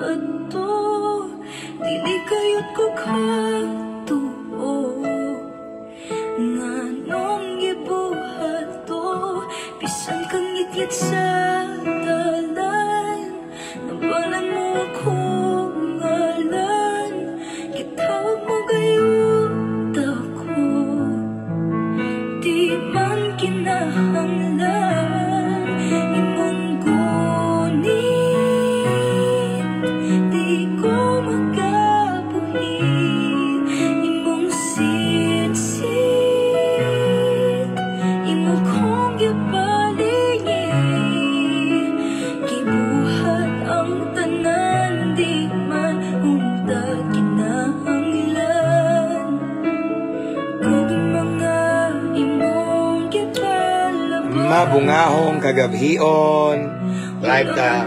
ato dili kayot ko katuo nganong gibuhat to bisan kang ngit-ngit sa dalan nabalan mo akong ngalan gitawag mo gayud ako di man kinahanglan imong gunit di ko magabuhi imong sit-sit imo kong gipalingi gibuhat ang tanan di man unta kinahanglan kung mga imong gipalabas Mabungahong kagabhion live ta.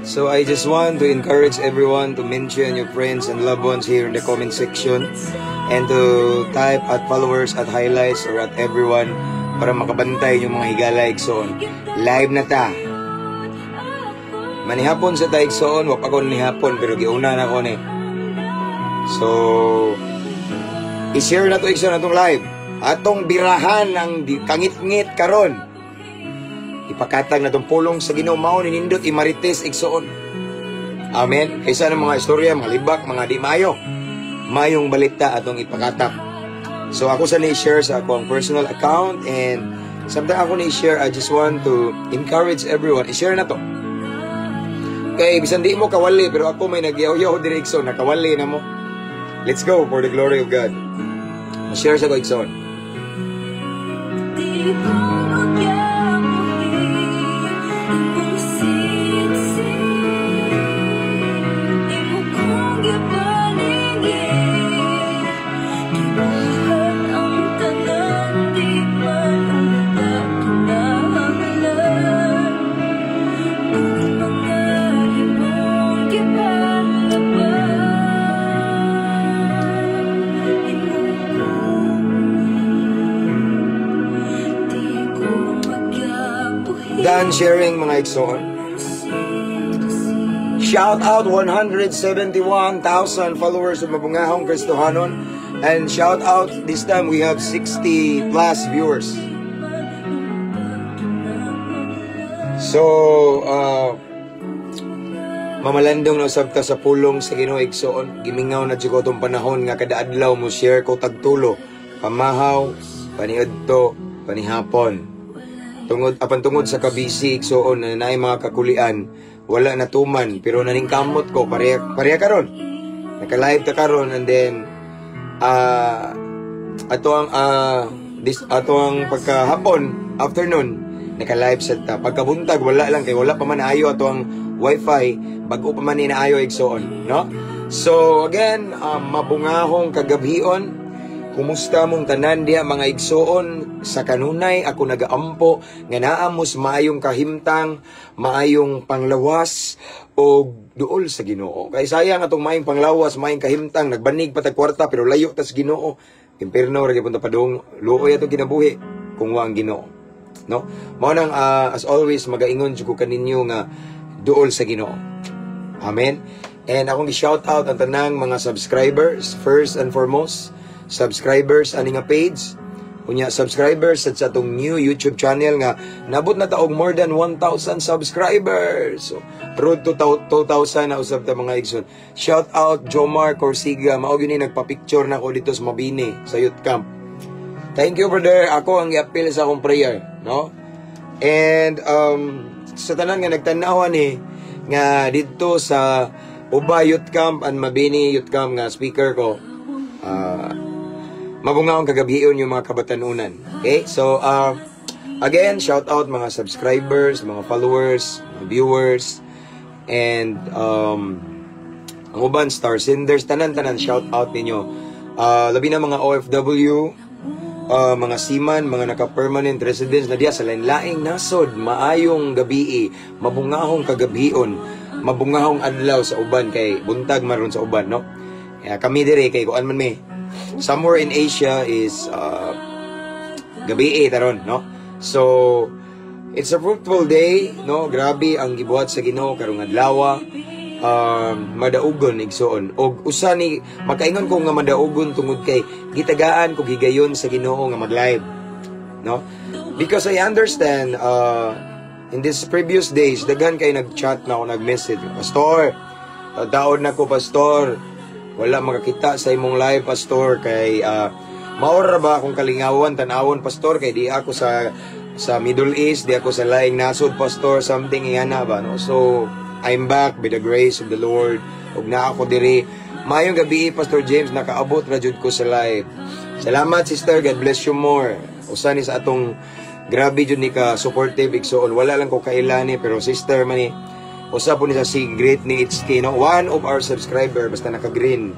So I just want to encourage everyone to mention your friends and loved ones here in the comment section and to type at followers at highlights or at everyone para makabantay yung mga higala igsoon. Live na ta. Manihapon sa ta igsoon, wap ako nihapon pero giuna na ko ni. So i-share na to igsoon atong live. Atong birahan ang kangit-ngit karon. Ipakatag na itong pulong sa Ginoo mao ni nindot imarites igsoon. Amen. Kaysa ng mga istorya, mga libak, mga di mayo. Mayong balita atong ipakatag. So ako sa ni-share sa akong personal account and sometimes ako ni-share, I just want to encourage everyone. I-share na to. Okay, bisan di mo kawali pero ako may nagyaw-yaw direksyon na kawali na mo. Let's go for the glory of God. Ma-share sa ko igsoon. Done sharing mga igsoon. Shout out 171,000 followers of Mabungahong Kristohanon. And shout out, this time we have 60 plus viewers. So, mamalandong na usab ta sa pulong sa Ginoo igsoon. Gimingaw na jud ko tong panahon nga kada adlaw mo share ko tagtulo. Pamahaw, paniadto, panihapon. Apan tungod sa kabisi igsoon na naay mga kakulian, wala na tuman pero naning kamot ko pareha karon. Naka-live ta karon and then ato ang pagkahapon afternoon naka-live sa ta. Pagkabuntag wala lang kay wala pa man ayo ato ang wifi, bago pa man inaayo igsoon, no? So again, mabungahong kagabhion. Kumusta mong tanan diha mga igsoon sa kanunay ako nagaampo nga naa mos maayong kahimtang, maayong panglawas o duol sa Ginoo. Kay sayang atong maayong panglawas, maayong kahimtang, nagbanig pa tag kwarta pero layo tas Ginoo. Impierno ra gyud punta padung, luoy atong kinabuhi kung wa ang Ginoo. No? Mao nang as always magaingon jud ko kaninyo nga duol sa Ginoo. Amen. And akong gi-shout out ang tanang mga subscribers first and foremost. Subscribers ani nga page unya subscribers sa atong new YouTube channel nga nabot na taog more than 1,000 subscribers. So road to 2,000 na usab ta mga igsoon. Shout out Jomar Corsiga, mao gyud ni nagpa-picture na ko dito sa Mabini sa youth camp. Thank you brother, ako ang i-appeal sa akong prayer, no? And sa tanan nga nagtan-aw ni nga dito sa Uba Youth Camp and Mabini Youth Camp nga speaker ko, mabungahong kagabhion yung mga kabatanunan. Okay? So, again, shout out mga subscribers, mga followers, mga viewers, and ang uban, star senders, tanan-tanan, shout out ninyo. Labi na mga OFW, mga seaman, mga naka-permanent residents na diya sa lain-laing nasod, maayong gabi, mabungahong kagabhion, mabungahong adlaw sa uban, kay buntag maron sa uban, no? Kaya kami dire, kay kuan man may, somewhere in Asia is gabi taron, no? So it's a fruitful day, no? Grabe ang gibuhat sa Ginoo karong adlaw. Madaugon igsoon og usa ni makaingon ko nga madaugon tungod kay gitagaan ko gigayon sa Ginoo nga mag-live, no? Because I understand in this previous days daghan kay nag-chat na ako, nag-message, pastor, daod na ko pastor, wala makakita sa imong live pastor kay maura ba akong kalingawan tanawon pastor kay di ako sa Middle East, di ako sa laing nasod pastor, something ingana ba, no? So I'm back by the grace of the Lord. Ug na ako diri. Mayong gabi, Pastor James, nakaabot ra jud ko sa live. Salamat, sister. God bless you more. Usa ni sa atong grabe jud ni ka supportive igsoon. Wala lang ko kailani pero sister man ni usa po ni sa si great ni HK, no? One of our subscriber basta naka-green.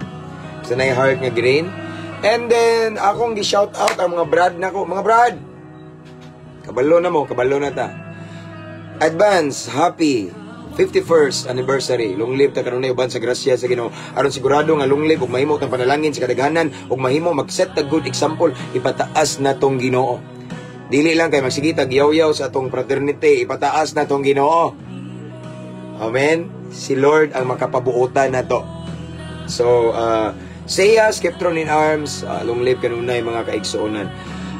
Basta na heart nga green. And then akong gi-shout out ang mga brad nako. Mga brad. Kabalo na ta. Advance, happy 51st anniversary. Long live ta kanunay uban sa grasya sa Ginoo. Aron sigurado nga long live ug mahimo tang panalangin sa kadaghanan ug mahimo mag-set ta good example ipataas na tong Ginoo. Dili lang kay magsigita giyaw-yaw sa atong fraternity, ipataas na tong Ginoo. Amen. Si Lord ang makapabuotan nato. So Saya Skeptron in Arms, long live kanunay mga kaigsuonan.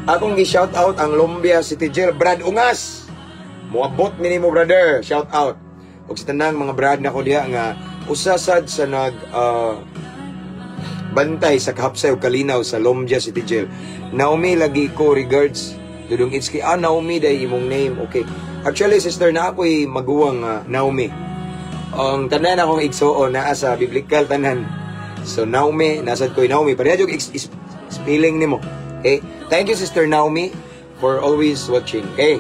Akong gi-shout out ang Lumbia City Jail, Brad Ungas. Moabot mi nimo brother, shout out. Ug sa tanang mga brad na ko diha nga usasad sa nag bantay sa kahapsay ug kalinaw sa Lumbia City Jail. Naomi lagi ko regards. Dudong it's kay Naomi day imong name. Okay. Actually sister na ako'y maguwang Naomi. Ang tanan akong igsuon naa sa biblical tanan. So Naomi, nasad ko'y Naomi. Pareha jud spelling nimo. Okay? Thank you sister Naomi for always watching. Okay?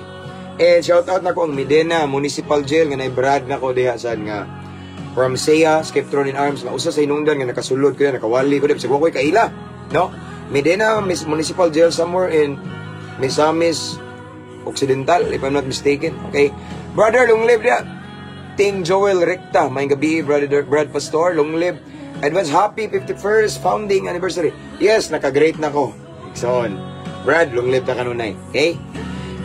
And shout out na ko ang Medina Municipal Jail nga naibrad na ko diha saan nga from Saya Skeptron in Arms nga usa sa inungdan nga nakasulod ko na nakawali ko sa ko'y kaila, no? Medina Municipal Jail somewhere in Misamis Occidental if I'm not mistaken. Okay, brother, long live dia Ting Joel Recta, may gabi Brad Pastor, long live. Advance happy 51st founding anniversary. Yes, naka-great na ko. Ikson Brad, long live ta kanunay. Okay.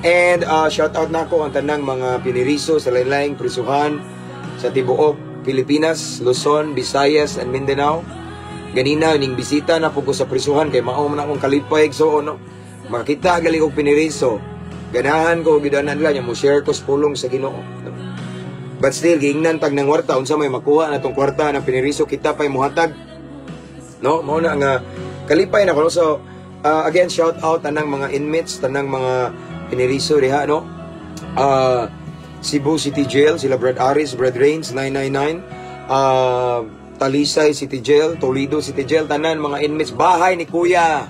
And shout out na ko ang tanang mga piniriso sa lain-laing prisuhan sa tibuok Pilipinas, Luzon, Visayas, and Mindanao. Ganina ning bisita na po ko sa prisuhan kay mao man akong kalipay so no. Makita gali og piniriso. Ganahan ko gidanan nila mo share ko sa pulong sa Ginoo. But still giingnan tag ng kwarta unsa may makuha na tong kwarta ng piniriso kita pay muhatag. No, mao na nga kalipay na ko. So again shout out tanang mga inmates, tanang mga piniriso diha, no? Cebu City Jail, sila Brad Aris, Brad Rains, 999. Talisay City Jail, Toledo City Jail, tanan mga inmates, bahay ni Kuya.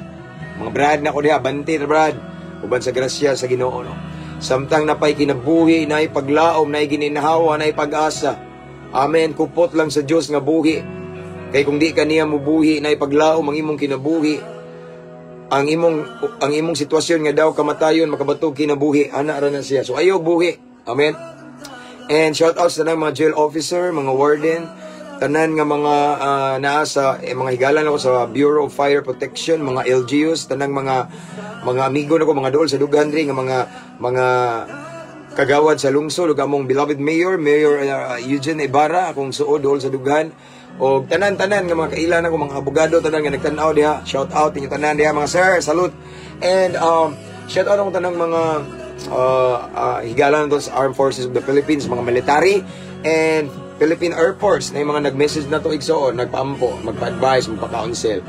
Mga Brad na ko diha, banti na Brad. Uban sa grasya sa Ginoo, no? Samtang napay kinabuhi, naay paglaom, naay gininahawa, naay pag-asa. Amen, kupot lang sa Dios nga buhi. Kay kung di kaniya mubuhi, naay paglaom ang imong kinabuhi. Ang imong sitwasyon nga daw kamatayon makabatog kinabuhi ana ra na siya. So ayo buhi. Amen. And shout out sa mga jail officer, mga warden, tanan nga mga naa sa mga higalan ako sa Bureau of Fire Protection, mga LGUs, tanang mga amigo nako, mga dool sa Dugandri nga mga kagawad sa lungsod ug among beloved Mayor Eugene Ibarra akong suod dool sa Dughan. O tanan-tanan nga mga kailan ako, mga abogado tanan nga nagtan-aw diha. Shout out inyo tanan diha mga sir, salute. And shout out ako tanang mga higalan doon sa Armed Forces of the Philippines, mga military and Philippine Air Force na yung mga nag-message na to igsoon, nagpaampo, magpa-advise, magpa-counsel.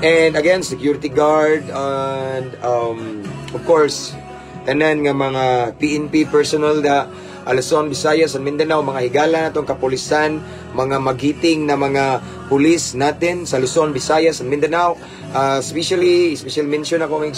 And again, security guard and of course tanan nga mga PNP personnel da Luzon, Visayas, and Mindanao, mga higala na itong kapulisan, mga maghiting na mga pulis natin sa Luzon, Visayas, and Mindanao. Special mention ako ng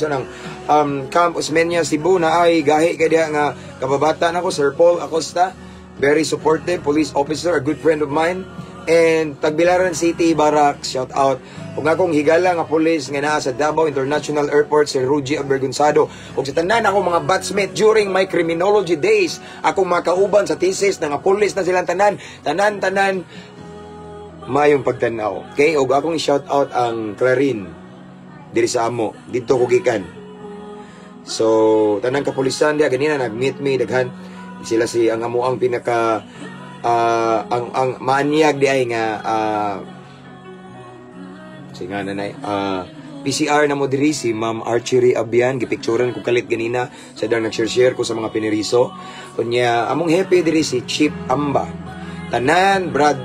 Camp Osmeña, Cebu na ay gahi kaya nga kababata na ko, Sir Paul Acosta, very supportive police officer, a good friend of mine. And Tagbilaran City, Barracks, shout out. Kung akong higala nga pulis nga naa sa Davao International Airport, si Rudy Abergonzado. Kung sa tanan ako mga batchmate during my criminology days, akong makauban sa thesis na nga pulis na silang tanan mayong pagtanaw. Okay, og akong i-shout out ang Clarin. diri sa amo, dito ko gikan. So tanang kapulisan dia ganina nag-meet me daghan sila si ang amo ang pinaka ang maanyag di ay nga singa nanay PCR na mo diri si Ma'am Archery Abian gipicturean ko kalit ganina sa dang nag-share ko sa mga piniriso unya among happy diri si Chief Amba tanan Brad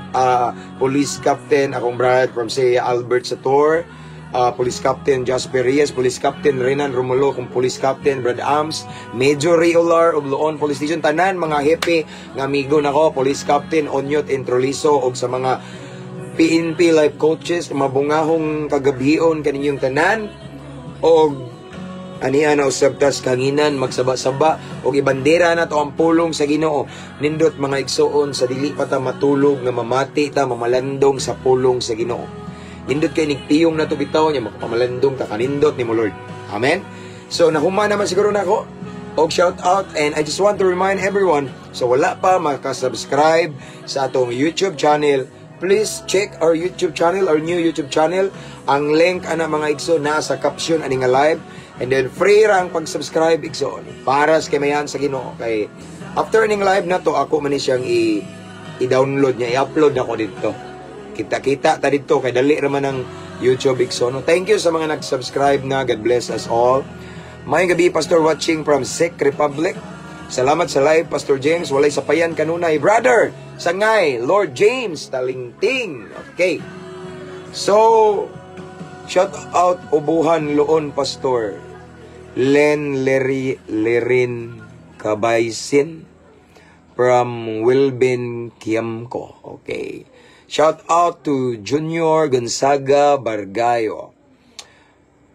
Police Captain akong Brad from say Albert Sator Police Captain Jasper Reyes, Police Captain Renan Romulo, kung Police Captain Brad Ams, Major Reolar of Loon Police Station, tanan mga happy nga amigo nako, Police Captain Onyot Introliso og sa mga PNP life coaches, mabungahong kagabion kaninyong tanan og aniya na usab tas kanginan magsaba-saba og ibandera na to ang pulong sa Ginoo nindot mga igsoon sa dili pa ta matulog nga mamati ta mamalandong sa pulong sa Ginoo. Nindot kay nigtiyong na to bitaw niya makapamalandong ta kanindot ni mo Lord. Amen. So nahuman naman siguro nako og shout out and I just want to remind everyone so wala pa maka-subscribe sa atong YouTube channel, please check our YouTube channel, our new YouTube channel. Ang link ana mga igsoon na sa caption ani nga live and then free rang pag-subscribe igsoon para sa kamayan sa Ginoo kay after ning live na to ako man ni siyang i-download niya, i-upload nako dito. Kita-kita ta dito kay dali raman ang YouTube igsoon. Thank you sa mga nag-subscribe na. God bless us all. Mayong gabi Pastor watching from Czech Republic. Salamat sa live Pastor James. Walay sapayan kanunay brother. Sangay Lord James Talingting. Okay. So shout out ubuhan Loon Pastor Len Lerin Kabaysin from Wilbin Kiamco. Okay. Shout out to Junior Gonzaga Bargayo.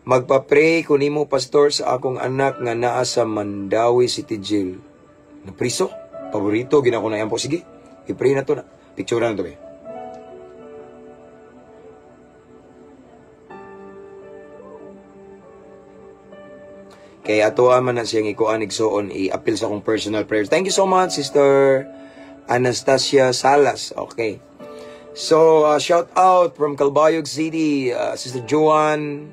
Magpa-pray ko nimo pastor sa akong anak nga naa sa Mandawi City Jail. Napriso? Paborito ginako na yan po. Sige, i-pray na to na. Picture na to be. Kaya ato man na siyang ikuan igsoon i-appeal sa akong personal prayers. Thank you so much Sister Anastasia Salas. Okay. So, shout out from Calbayog City, Sister Joan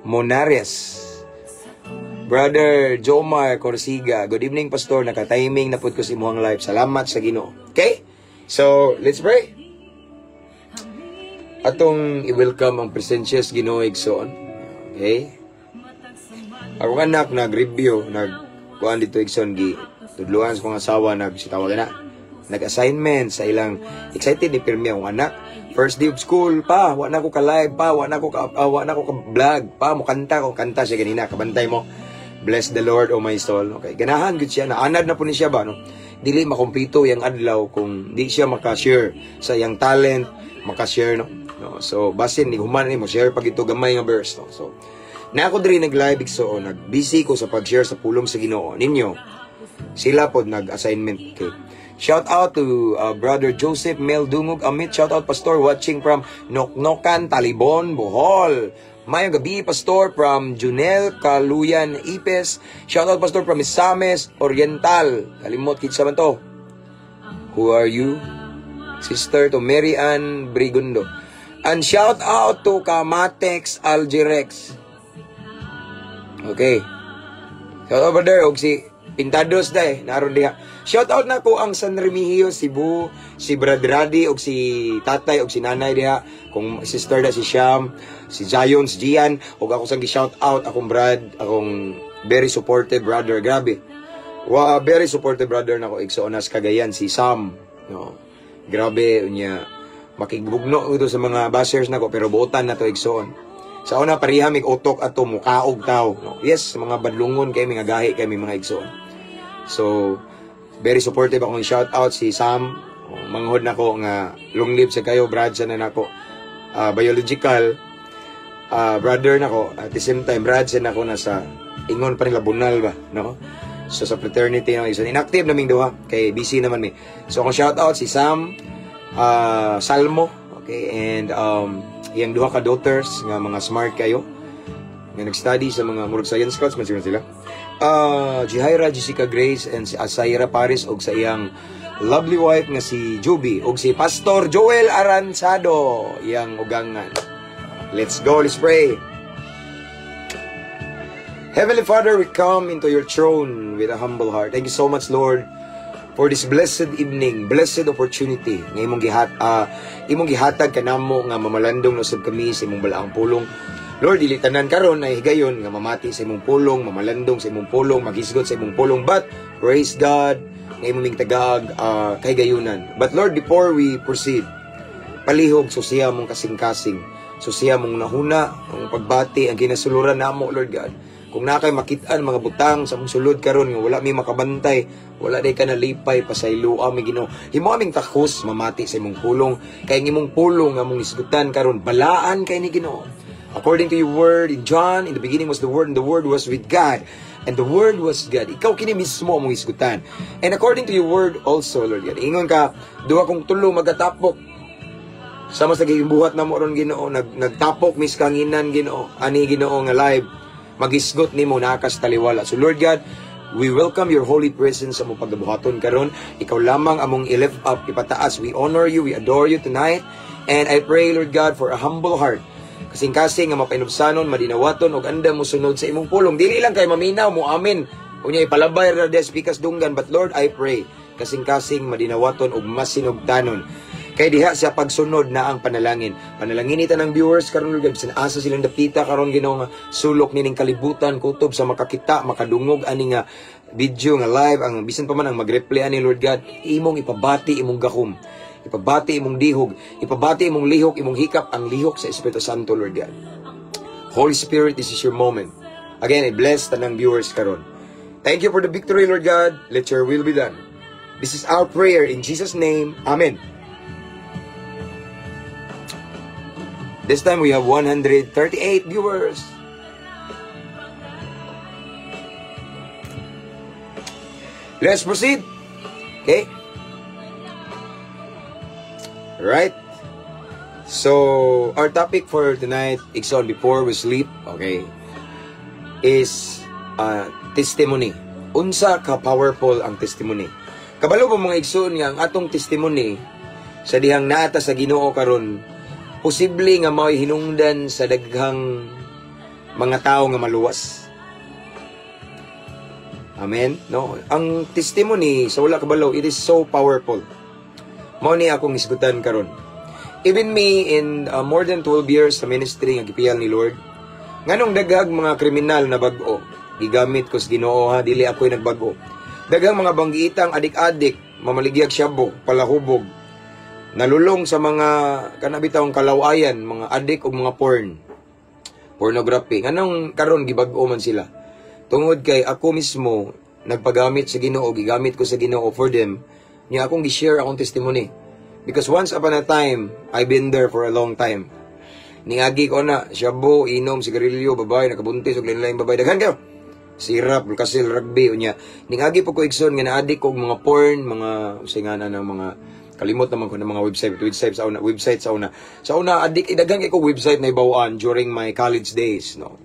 Monares, Brother Jomar Corsiga. Good evening, Pastor. Naka-timing na po ko si imuhang live. Salamat sa Ginoo. Okay? So, let's pray. Atong i-welcome ang presensyas Ginoo igsoon. Okay? Ako anak nag-review, nag-kuhan dito igsoon, tudluan sa kong asawa, nagsitawag na. Nag-assignment sa ilang excited ni pirmi akong anak. First day of school pa, wa na ko ka live pa, wa na ko ka vlog pa, mo kanta ko kanta siya ganina, kabantay mo. Bless the Lord oh my soul. Okay, ganahan gud siya na anad na po ni siya ba no. Dili makumpleto yang adlaw kung di siya maka-share sa yang talent, maka-share no. So basin ni human ni mo share pag ito gamay nga verse no. So na ako diri nag-live so nag-busy ko sa pag-share sa pulong sa Ginoo ninyo. Sila pod nag-assignment kay shout out to Brother Joseph Mel Dungog Amit. Shout out Pastor watching from Noknokan, Talibon, Bohol. Mayong gabi Pastor from Junel, Kaluyan, Ipes. Shout out Pastor from Misames, Oriental. Kalimot kitsa man to. Who are you? Sister to Mary Ann Brigundo. And shout out to Kamatex Algirex. Okay. Shout out brother og si Pintados day, naroon diha. Shout out na ko ang San Remigio, Cebu, si Brad Radi, og si tatay, og si nanay diha. Kung sister da si Sham, si Zion, si Gian, og ako sang gi-shout out, akong Brad, akong very supportive brother, grabe. Very supportive brother na ko, Igsonas, Cagayan, si Sam. No, grabe, unya, makigbugno ito sa mga bashers na ko, pero buotan na to, Igsoon. Sa una, pariha, mig utok ato, mukaog tao. No? Yes, mga badlungon kayo, mga gahi kayo, mga Igsoon. So, very supportive akong shout out si Sam. Manghod na ko nga long live sa kayo, Brad, sa na nako. Biological brother na ko. At the same time, Brad, sa na ko nasa ingon pa nila bunal ba, no? So, sa fraternity na isa. Inactive naming duha. Kay busy naman mi. So, akong shout out si Sam, Salmo, okay, and yung duha ka daughters nga mga smart kayo nga nag-study sa mga murag science class man sila. Jihaira Jessica Grace and si Asaira Paris og sa iyang lovely wife nga si Juby og si Pastor Joel Aranzado yang ugangan. Let's go, let's pray. Heavenly Father, we come into your throne with a humble heart. Thank you so much, Lord, for this blessed evening, blessed opportunity nga imong gihatag kanamo nga mamalandong usab kami sa imong balaang pulong. Lord, dili tanan karon ay higayon nga mamati sa imong pulong, mamalandong sa imong pulong, maghisgot sa imong pulong, but praise God nga imong tagaag kahigayunan. But Lord, before we proceed, palihog susiya mong kasing-kasing, susiya mong nahuna ang pagbati ang kinasuluran namo, Lord God. Kung nakay makitaan mga butang sa mong sulod karon nga wala mi makabantay, wala day ka nalipay pasayloa mi Ginoo. Himo aming takos mamati sa imong pulong, kay imong pulong nga mong isgutan karon balaan kay ni Ginoo. According to your word in John, in the beginning was the word, and the word was with God, and the word was God. Ikaw kini mismo mong isgutan. And according to your word also, Lord God, ingon ka duha kong tulo magatapok. Sama sa gibuhat namo ron Ginoo, nagtapok mis kanginan Ginoo, ani Ginoo nga live. Magisgot nimo nakas taliwala. So Lord God, we welcome your holy presence sa mong pagbuhaton karon. Ikaw lamang among i-lift up, ipataas. We honor you, we adore you tonight. And I pray, Lord God, for a humble heart. Kasing-kasing nga mapainubsanon, madinawaton, og anda mo sunod sa imong pulong. Dili lang kay maminaw mo, amin. Unya ipalabay ra des pikas dunggan. But Lord, I pray, kasing-kasing madinawaton og masinugtanon. Kay diha sa pagsunod na ang panalangin. Panalangin ita ng viewers karon Lord God, bisan asa silang dapita karon Ginoo nga sulok nining kalibutan kutob sa makakita, makadungog ani nga video nga live ang bisan pa man ang magreplay ani Lord God, imong ipabati imong gahom. Ipabati imong dihog, ipabati imong lihok, imong hikap ang lihok sa Espiritu Santo Lord God. Holy Spirit, this is your moment. Again, I bless tanang viewers karon. Thank you for the victory Lord God. Let your will be done. This is our prayer in Jesus name. Amen. This time we have 138 viewers. Let's proceed. Okay? Right? So, our topic for tonight, Igsoon, before we sleep, okay, is testimony. Unsa ka powerful ang testimony. Kabalo po mga Igsoon nga ang atong testimony sa dihang naata sa Ginoo karon posible nga mao'y hinungdan sa daghang mga tao nga maluwas. Amen? No? Ang testimony sa wala kabalo, it is so powerful. Mao ni akong isgutan karon. Even me in more than 12 years sa ministry nga gipiyal ni Lord, nganong daghang mga kriminal na bag-o, gigamit ko sa Ginoo ha, dili ako'y nagbago. Daghang mga banggiitang adik-adik, mamaligyag syabo, palahubog, nalulong sa mga kanabitawang kalawayan, mga adik o mga pornography. Nganong karon gibag-o man sila. Tungod kay ako mismo nagpagamit sa Ginoo, gigamit ko sa Ginoo for them. Niya akong gi-share akong testimony. Because once upon a time, I've been there for a long time. Ningagi ko na, syabo, inom, sigarilyo, babae, nakabuntis, ug lain-lain babae, daghan kayo. Sirap, kasil, rugby, unya. Ningagi po ko ikson nga na-addict ko mga porn, mga usingana ng mga kalimot naman ko ng mga website sa una. Sa una, idagang ko website na ibawaan during my college days, no.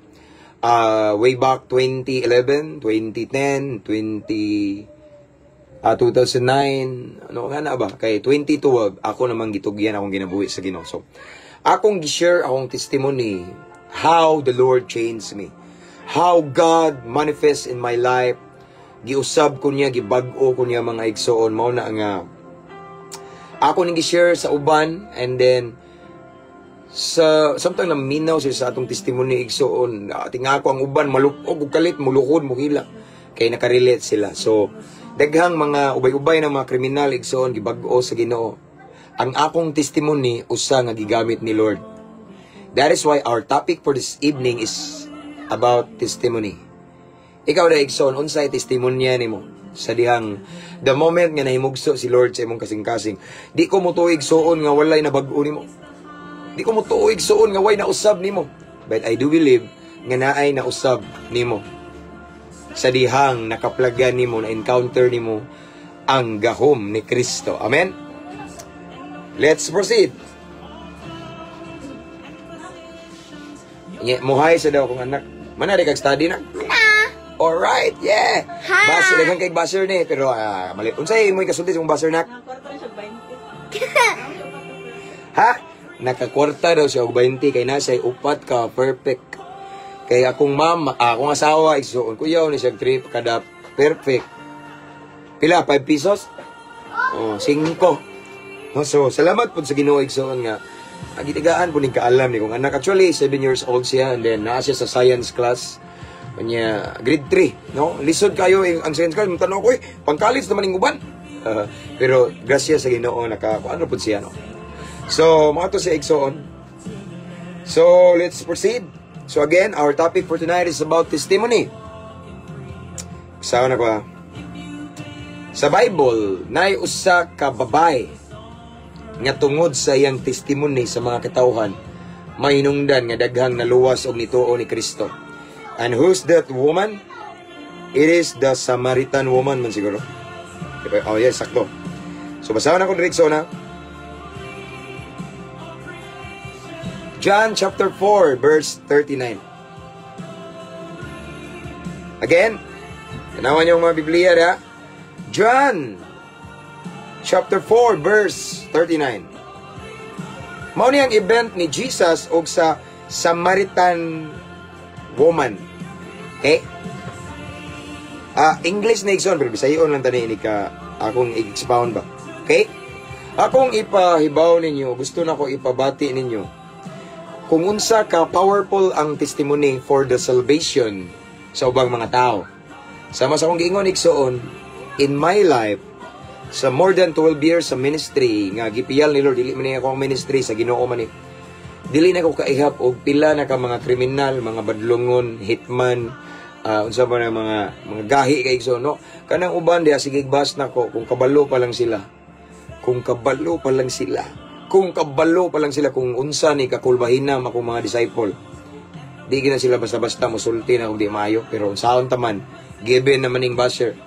Way back 2011, 2010, 2009, ano nga na ba? Kay 2012, ako namang gitugyan akong ginabuhi sa Ginoo. So, akong gi-share akong testimony how the Lord changed me. How God manifests in my life. Giusab ko niya, gibag-o ko niya mga igsoon. Mao na nga ako nang gi-share sa uban, and then sa samtang naminaw siya sa atong testimony igsoon, tinga ako ang uban malupog ug kalit mulukod muhila kay nakarelate sila. So daghang mga ubay-ubay ng mga kriminal igsoon gibag-o sa Ginoo. Ang akong testimony usa nga gigamit ni Lord. That is why our topic for this evening is about testimony. Ikaw na igsoon, unsay testimonya nimo sa dihang the moment nga nahimugso si Lord sa imong kasing-kasing? Di ko mutuig suon nga walay nabag-o nimo. Di ko mutuig suon nga way nausab nimo. But I do believe nga naay nausab nimo sa dihang nakaplagan nimo, na encounter nimo ang gahom ni Kristo. Amen. Let's proceed. Muhay sa daw kong anak. Manari kag study na? Alright, yeah. Basher, daghang kay basher ni, pero mali. Unsay mo ikasulti sa mong basher nak? Ha? Nakakwarta daw siya og 20 kay nasa upat ka perfect. Kay akong mama, akong asawa, igsuon, kuyaw ni siya trip kada perfect. Pila, 5 pesos? Oh, 5. No, so, salamat po sa Ginoo igsuon nga. Agitigaan po ni kaalam ni kong anak. Actually, 7 years old siya and then naa siya sa science class. Kanya, grade 3. No? Lisod kayo ang science class. Tanong ko, pang-college naman yung uban. Pero, grasya sa Ginoo, ano po siya, no? So, mga to siya igsuon. So, let's proceed. So again, our topic for tonight is about testimony. Sa ko sa Bible, nay usa ka babay nga tungod sa iyang testimony sa mga katawhan, mahinungdan nga daghang naluwas og nituo ni Kristo. And who's that woman? It is the Samaritan woman man siguro. Oh yes, sakto. So basahan ako direkso na. John chapter 4 verse 39. Again, tanawan niyo ang mga Biblia na. John chapter 4 verse 39. Mao ni ang event ni Jesus og sa Samaritan woman. Okay? English na igsoon pero Bisayon lang tani ini ka akong i-expound ba. Okay? Akong ipahibaw ninyo, gusto na ko ipabati ninyo kung unsa ka powerful ang testimony for the salvation sa ubang mga tao. Sama sa akong giingon igsoon, in my life, sa more than 12 years sa ministry, nga gipiyal ni Lord, dili man ako ang ministry sa Ginoo man ni. Dili na ko kaihap og pila na ka mga kriminal, mga badlongon, hitman, unsa ba na mga gahi kay igsoon, no? Kanang uban diha sige bas na ko kung kabalo pa lang sila. Kung kabalo pa lang sila. Kung kabalo pa lang sila kung unsa ni kakulbahinam akong mga disciple. Di gina sila basta-basta musulti na kung di maayo. Pero unsaon taman, given naman ning basher.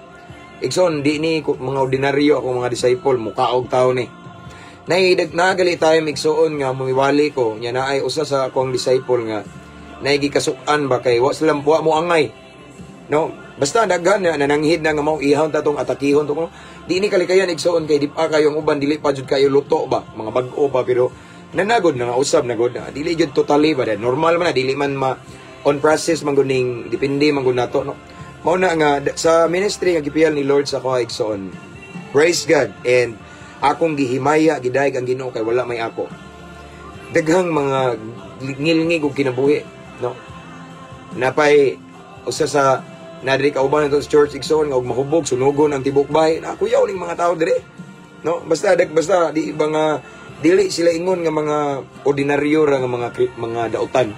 Igsoon, di ni mga ordinaryo akong mga disciple, mukaog tao ni. Nagali tayo igsoon nga mumiwali ko, nya naay usa sa akong disciple nga naigikasukan ba kay wa sila mo angay. No? Basta daghan na nananghid na nga mao ihawon tatong atakihon to. Di ni kalikayan igsoon kay di pa kayo ang uban dili pa jud kayo luto ba mga bag-o pa pero nanagod na nga usab na god na dili jud totally ba normal man na dili man ma on process man guning depende man gud nato no. Mao na nga sa ministry nga gipiyal ni Lord sa ko igsoon. Praise God and akong gihimaya gidayeg ang Ginoo kay wala may ako. Daghang mga ngilngig og kinabuhi no. Napay usa sa nadiri kauban nato sa church igsoon nga og mahubog sunugon ang tibok bahay na kuyaw ning mga tao dire no basta di ba nga dili sila ingon nga mga ordinaryo ra nga mga dautan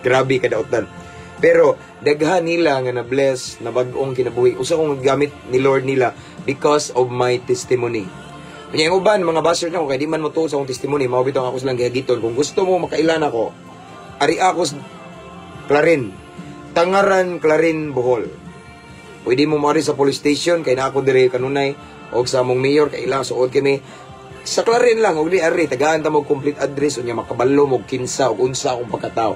grabe ka dautan pero daghan nila nga na bless na bag-ong kinabuhi usa kong gamit ni Lord nila because of my testimony. Kanya yung uban mga basher na ko kay di man mo tuo sa akong testimony mao bitaw ako silang gihagiton kung gusto mo makailan ako ari ako Clarin Tangaran, Clarin, Bohol. Pwede mo mari sa police station kay na ako dire kanunay og sa among mayor kay ilang suod kami sa Clarin lang og di ari tagaan ta mo complete address unya makabalo mo kinsa og unsa akong pagkatao.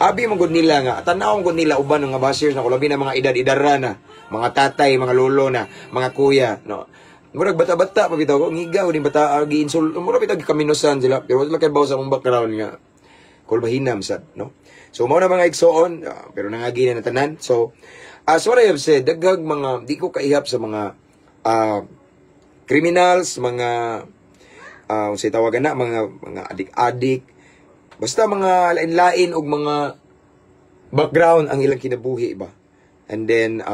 Abi mo gud nila nga tan-awon gud nila uban nga bashers na kulabi na mga edad-idara na, mga tatay, mga lolo na, mga kuya, no. Murag bata-bata pa bitaw ko ngigaw din bata gi-insult mura bitaw kaminosan sila pero wala kay bawo sa akong background nga kulbahinam sad no. So, mao na mga igsoon, pero nangagi na tanan. So, as what I have said, daghang mga, di ko kaihap sa mga criminals, mga, say tawagan na, mga adik-adik, basta mga lain-lain o mga background ang ilang kinabuhi ba. And then,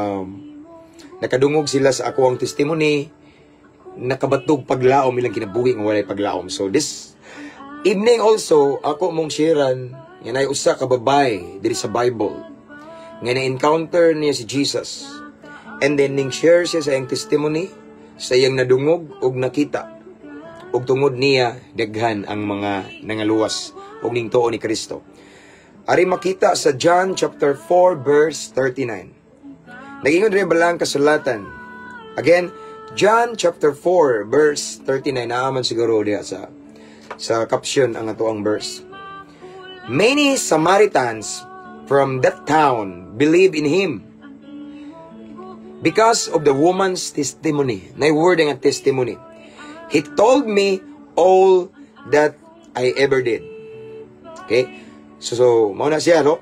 nakadungog sila sa ako ang testimony, nakabatog paglaom ilang kinabuhi ng walay paglaom. So, this evening also, ako mong sharean, yan ay usa ka babae diri sa Bible nga na-encounter niya si Jesus and then ning share siya sa iyang testimony sa iyang nadungog ug nakita ug tungod niya daghan ang mga nangaluwas ug ning tuo ni Kristo. Ari makita sa John chapter 4 verse 39. Nagingon rin balang kasulatan. Again, John chapter 4 verse 39 naaman siguro diha sa caption ang atoang verse. Many Samaritans from that town believed in him because of the woman's testimony. Na word nga testimony. He told me all that I ever did. Okay? So mao na siya, no?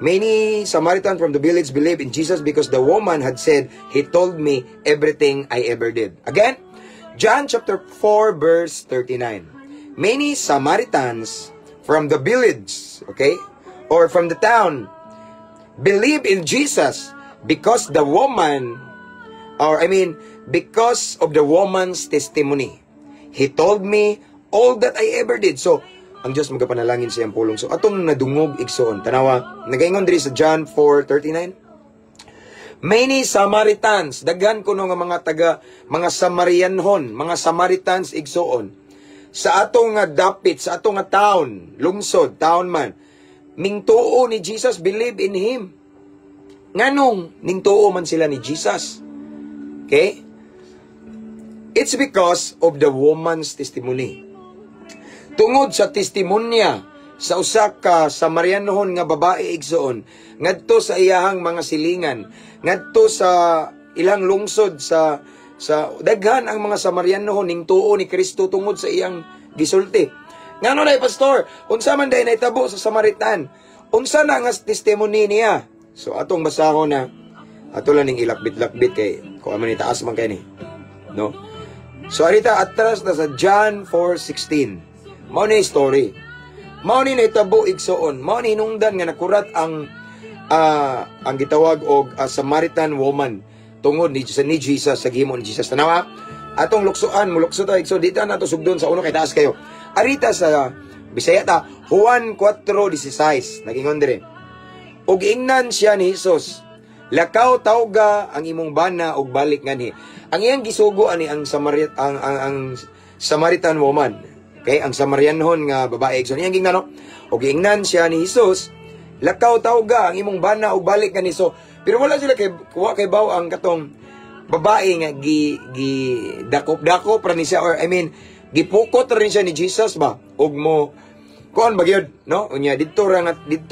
Many Samaritan from the village believed in Jesus because the woman had said, "He told me everything I ever did." Again, John chapter 4 verse 39. Many Samaritans from the village, okay, or from the town, believe in Jesus because the woman, because of the woman's testimony. He told me all that I ever did. So, ang Diyos magapanalangin sa iyang pulong. So, atong nadungog igsoon. Tanawa, nagaingon diri sa John 4:39. Many Samaritans, daghan ko nga mga Samarianhon, mga Samaritans igsoon. Sa atong nga dapit, sa atong nga town, lungsod, town man, mingtuo ni Jesus, believe in Him. Nganong ningtuo man sila ni Jesus? Okay? It's because of the woman's testimony. Tungod sa testimonya sa usa ka Samarianhon nga babae igsoon, ngadto sa iyahang mga silingan, ngadto sa ilang lungsod sa daghan ang mga Samarianhon ningtuo ni Kristo tungod sa iyang gisulti. Ngano na pastor, unsa man day nahitabo sa Samaritan? Unsa na nga testimony niya? So atong basahon na ato lang ning ilakbit-lakbit kay kung man itaas man kay ni. No? So arita atras na sa John 4:16. Mao ni story. Mao ni nahitabo igsoon. Mao ni hinungdan nga nakurat ang gitawag og Samaritan woman tungod ni Jesus sa gihimo ni Jesus. Tanawa, atong luksoan, mulukso ta igsoon dito na to sugdon sa uno kay taas kayo. Arita sa Bisaya ta, Juan 4:16 nagingon dire. Og ingnan siya ni Jesus, lakaw tawga ang imong bana og balik nganhi. Ang iyang gisugo ani ang Samaritan woman. Okay, ang Samarianhon nga babae. So niyang gingnan, no? Og ingnan siya ni Jesus, lakaw tawga ang imong bana og balik nganhi. So, pero wala sila kay baw ang katong babae nga dakop-dakop ra ni siya, or gipukot rin siya ni Jesus ba? Og mo kuan ba gyud, no? Unya didto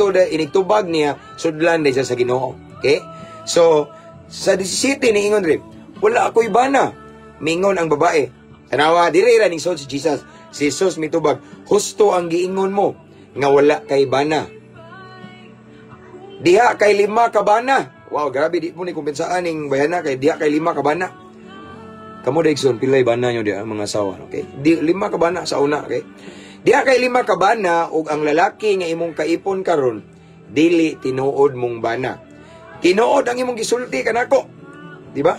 da initubag niya sudlan day siya sa Ginoo. Okay? So sa 17 ni ingon rin, wala ako'y bana. Mingon ang babae. Tanawa diri ra ning si Jesus. Si Jesus mitubag, husto ang giingon mo nga wala kay bana. Diha kay 5 ka bana. Wow, grabe di mo ni kumpensaan ning bayana kay diha kay 5 ka bana. Kamo Dexon, pilay bana nyo diha mga asawa, okay? 5 ka bana sa una, okay? Diha kay 5 ka bana ug ang lalaki nga imong kaipon karon dili tinuod mong bana. Tinuod ang imong gisulti kanako. Di ba?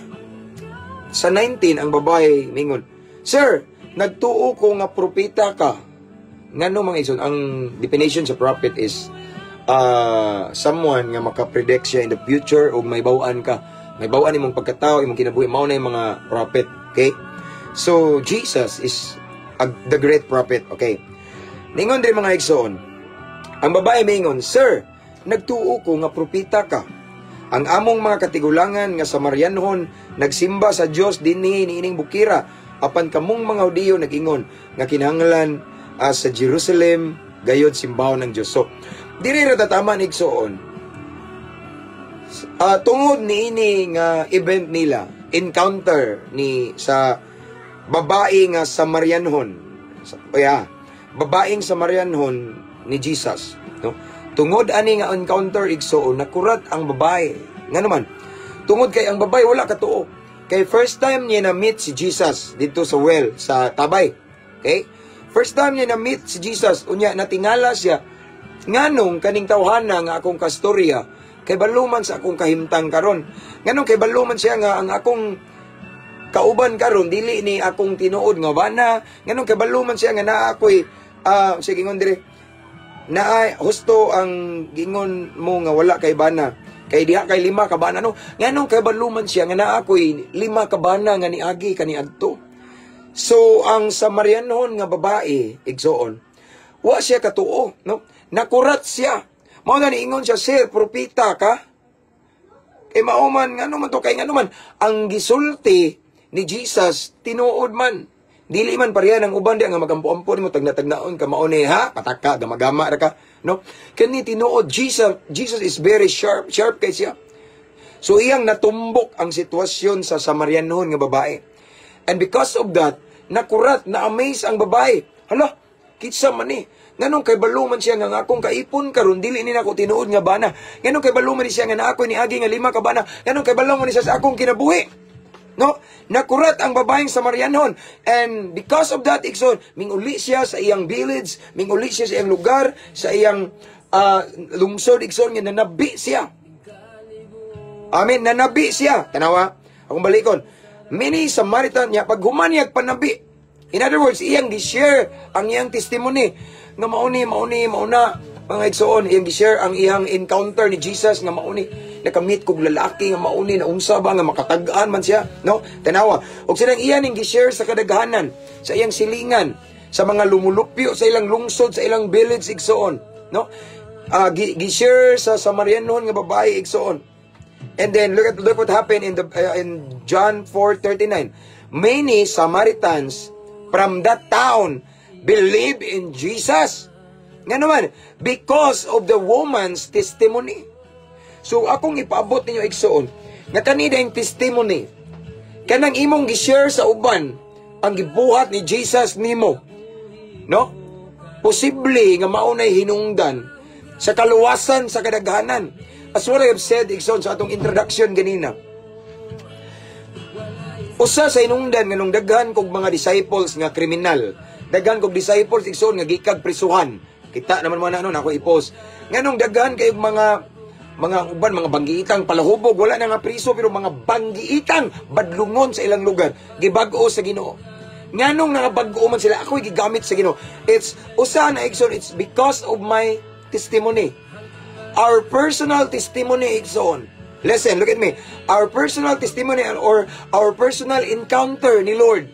Sa 19 ang babae mingon, "Sir, nagtuo ko nga propeta ka." Ngano mga ison, ang definition sa prophet is someone nga makapredict siya in the future o may bawaan ka. May bawaan imong pagkatao, imong kinabuhi, mao na yung mga prophet, okay? So Jesus is the great prophet, okay? Ningon din mga igsoon, ang babae mingon, "Sir, nagtuo ko nga propeta ka. Ang among mga katigulangan nga Samarianhon nagsimba sa Dios dinhi niining bukira, apan kamong mga Hudiyo nag-ingon nga kinahanglan sa Jerusalem gayud simbahon ng Dios." So diri ra tatama igsoon. Tungod niini nga event nila, encounter ni sa babae nga Samarianhon. Babaeng Samarianhon ni Jesus, no? Tungod ani nga encounter igsoon, nakurat ang babae. Nga naman, tungod kay ang babae wala katuo. Kay first time niya na-meet si Jesus dito sa well, sa Tabay. Okay? First time niya na-meet si Jesus, unya natingala siya, nganong kaning tawhana nga akong kastorya, kay baluman sa akong kahimtang karon. Nganong kay baluman siya nga ang akong kauban karon dili ni akong tinuod nga bana. Nganong kay baluman siya nga naa ako'y sige ngon dire, na husto ang gingon mo nga wala kay bana. Kay diha kay 5 ka bana, no? Nganong kay baluman siya nga naa ako'y 5 ka bana nga niagi kaniadto. So ang Samarianhon nga babae igsoon, wa siya katuo, no? Nakurat siya. Mao na niingon siya, "Sir, propeta ka?" Kay mauman ngano man to, kay ngano man ang gisulti ni Jesus tinuod man. Dili man pareha ng uban di nga magampo-ampo nimo tagna-tagnaon ka mao ni ha pataka gamagama ra ka, no? Kani tinuod Jesus is very sharp kay siya. So iyang natumbok ang sitwasyon sa Samarianhon nga babae. And because of that, nakurat na amaze ang babae. Hala, kitsa man ni Nganong kay baluman siya nga akong kaipon karon dili ni nako tinuod nga bana. Nganong kay baluman ni siya nga ako ni agi nga 5 ka bana. Nganong kay baluman ni siya sa akong kinabuhi. No? Nakurat ang babaeng Samarianon. And because of that, igsoon, minguli siya sa iyang village, minguli siya sa iyang lugar, sa iyang lungsod, igsoon, nga nanabi siya. Amen, nanabi siya. Tanawa, akong balikon. Many Samaritan niya, pag humanyag panabi, in other words, iyang gi-share ang iyang testimony, nga mauna, mga igsoon, iyang gi-share ang iyang encounter ni Jesus, nga mauni, nakamit kog lalaki, nga mauni, na unsa ba, nga makatag-an man siya, no? Tanawa, og silang iyan yung gi-share sa kadaghanan, sa iyang silingan, sa mga lumulupyo, sa ilang lungsod, sa ilang village, igsoon, no? Gi-share sa Samarianon nga babae, igsoon. And then look what happened in John 4:39. Many Samaritans from that town believe in Jesus. Nga naman, because of the woman's testimony. So akong ipaabot ninyo igsoon, nga kanina yung testimony, kanang imong gi-share sa uban ang gibuhat ni Jesus nimo. No? Posible nga maunay hinungdan sa kaluwasan sa kadaghanan. As what I have said, igsoon, sa atong introduction ganina. Usa sa hinungdan nga nung daghan kog mga disciples nga kriminal. Daghan kog disciples, igsoon, nga gikag prisuhan. Kita naman mga ano, ako i-post. Nga nung daghan kay mga uban, mga banggiitang palahubog, wala na nga priso, pero mga banggiitang badlungon sa ilang lugar. Gibag-o sa Ginoo. Nga nung nangabag-o man sila, ako'y gigamit sa Ginoo. It's, usa na igsoon, it's because of my testimony. Our personal testimony, igsoon. Listen, look at me. Our personal testimony or our personal encounter ni Lord,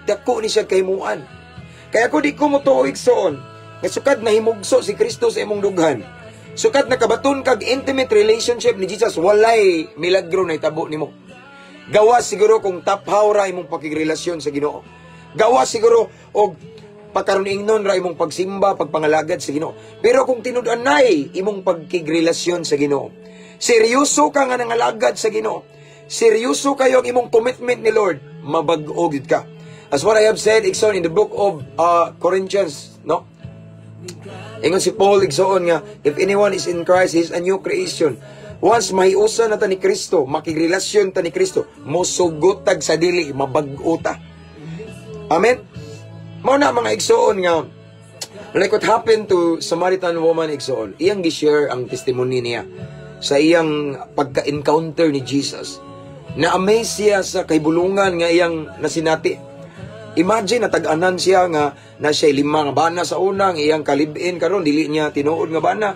dako ni siya kaymuan. Kaya ko di ko mo to, igsoon, nga sukad na himugso si Kristo sa imong dughan. Sukad na kabaton kag intimate relationship ni Jesus, walay milagro na itabo nimo. Gawas siguro kung taphaw ra imong pakigrelasyon sa Ginoo. Gawas siguro og pagkaroon ingnon ra imong pagsimba, pagpangalagad sa Ginoo. Pero kung tinud-anay imong pagkigrelasyon sa Ginoo, seryoso ka nga nangalagad sa Ginoo, seryoso kayo ang imong commitment ni Lord, mabag-o gid ka. As what I have said, igsoon, in the book of Corinthians, no? Ingon si Paul, igsoon nga, if anyone is in Christ, he is a new creation. Once mahiusa na ta ni Kristo, makigrelasyon ta ni Kristo, mosugotag sa dili, mabag-o ta. Amen? Mao na mga igsoon nga, like what happened to Samaritan woman, igsoon, iyang gi-share ang testimony niya sa iyang pagka-encounter ni Jesus. Na-amaze siya sa kahibulungan nga iyang nasinati. Imagine, natag-anan siya nga na siya 5 nga bana sa unang, iyang kalibin karon dili niya tinuod nga bana.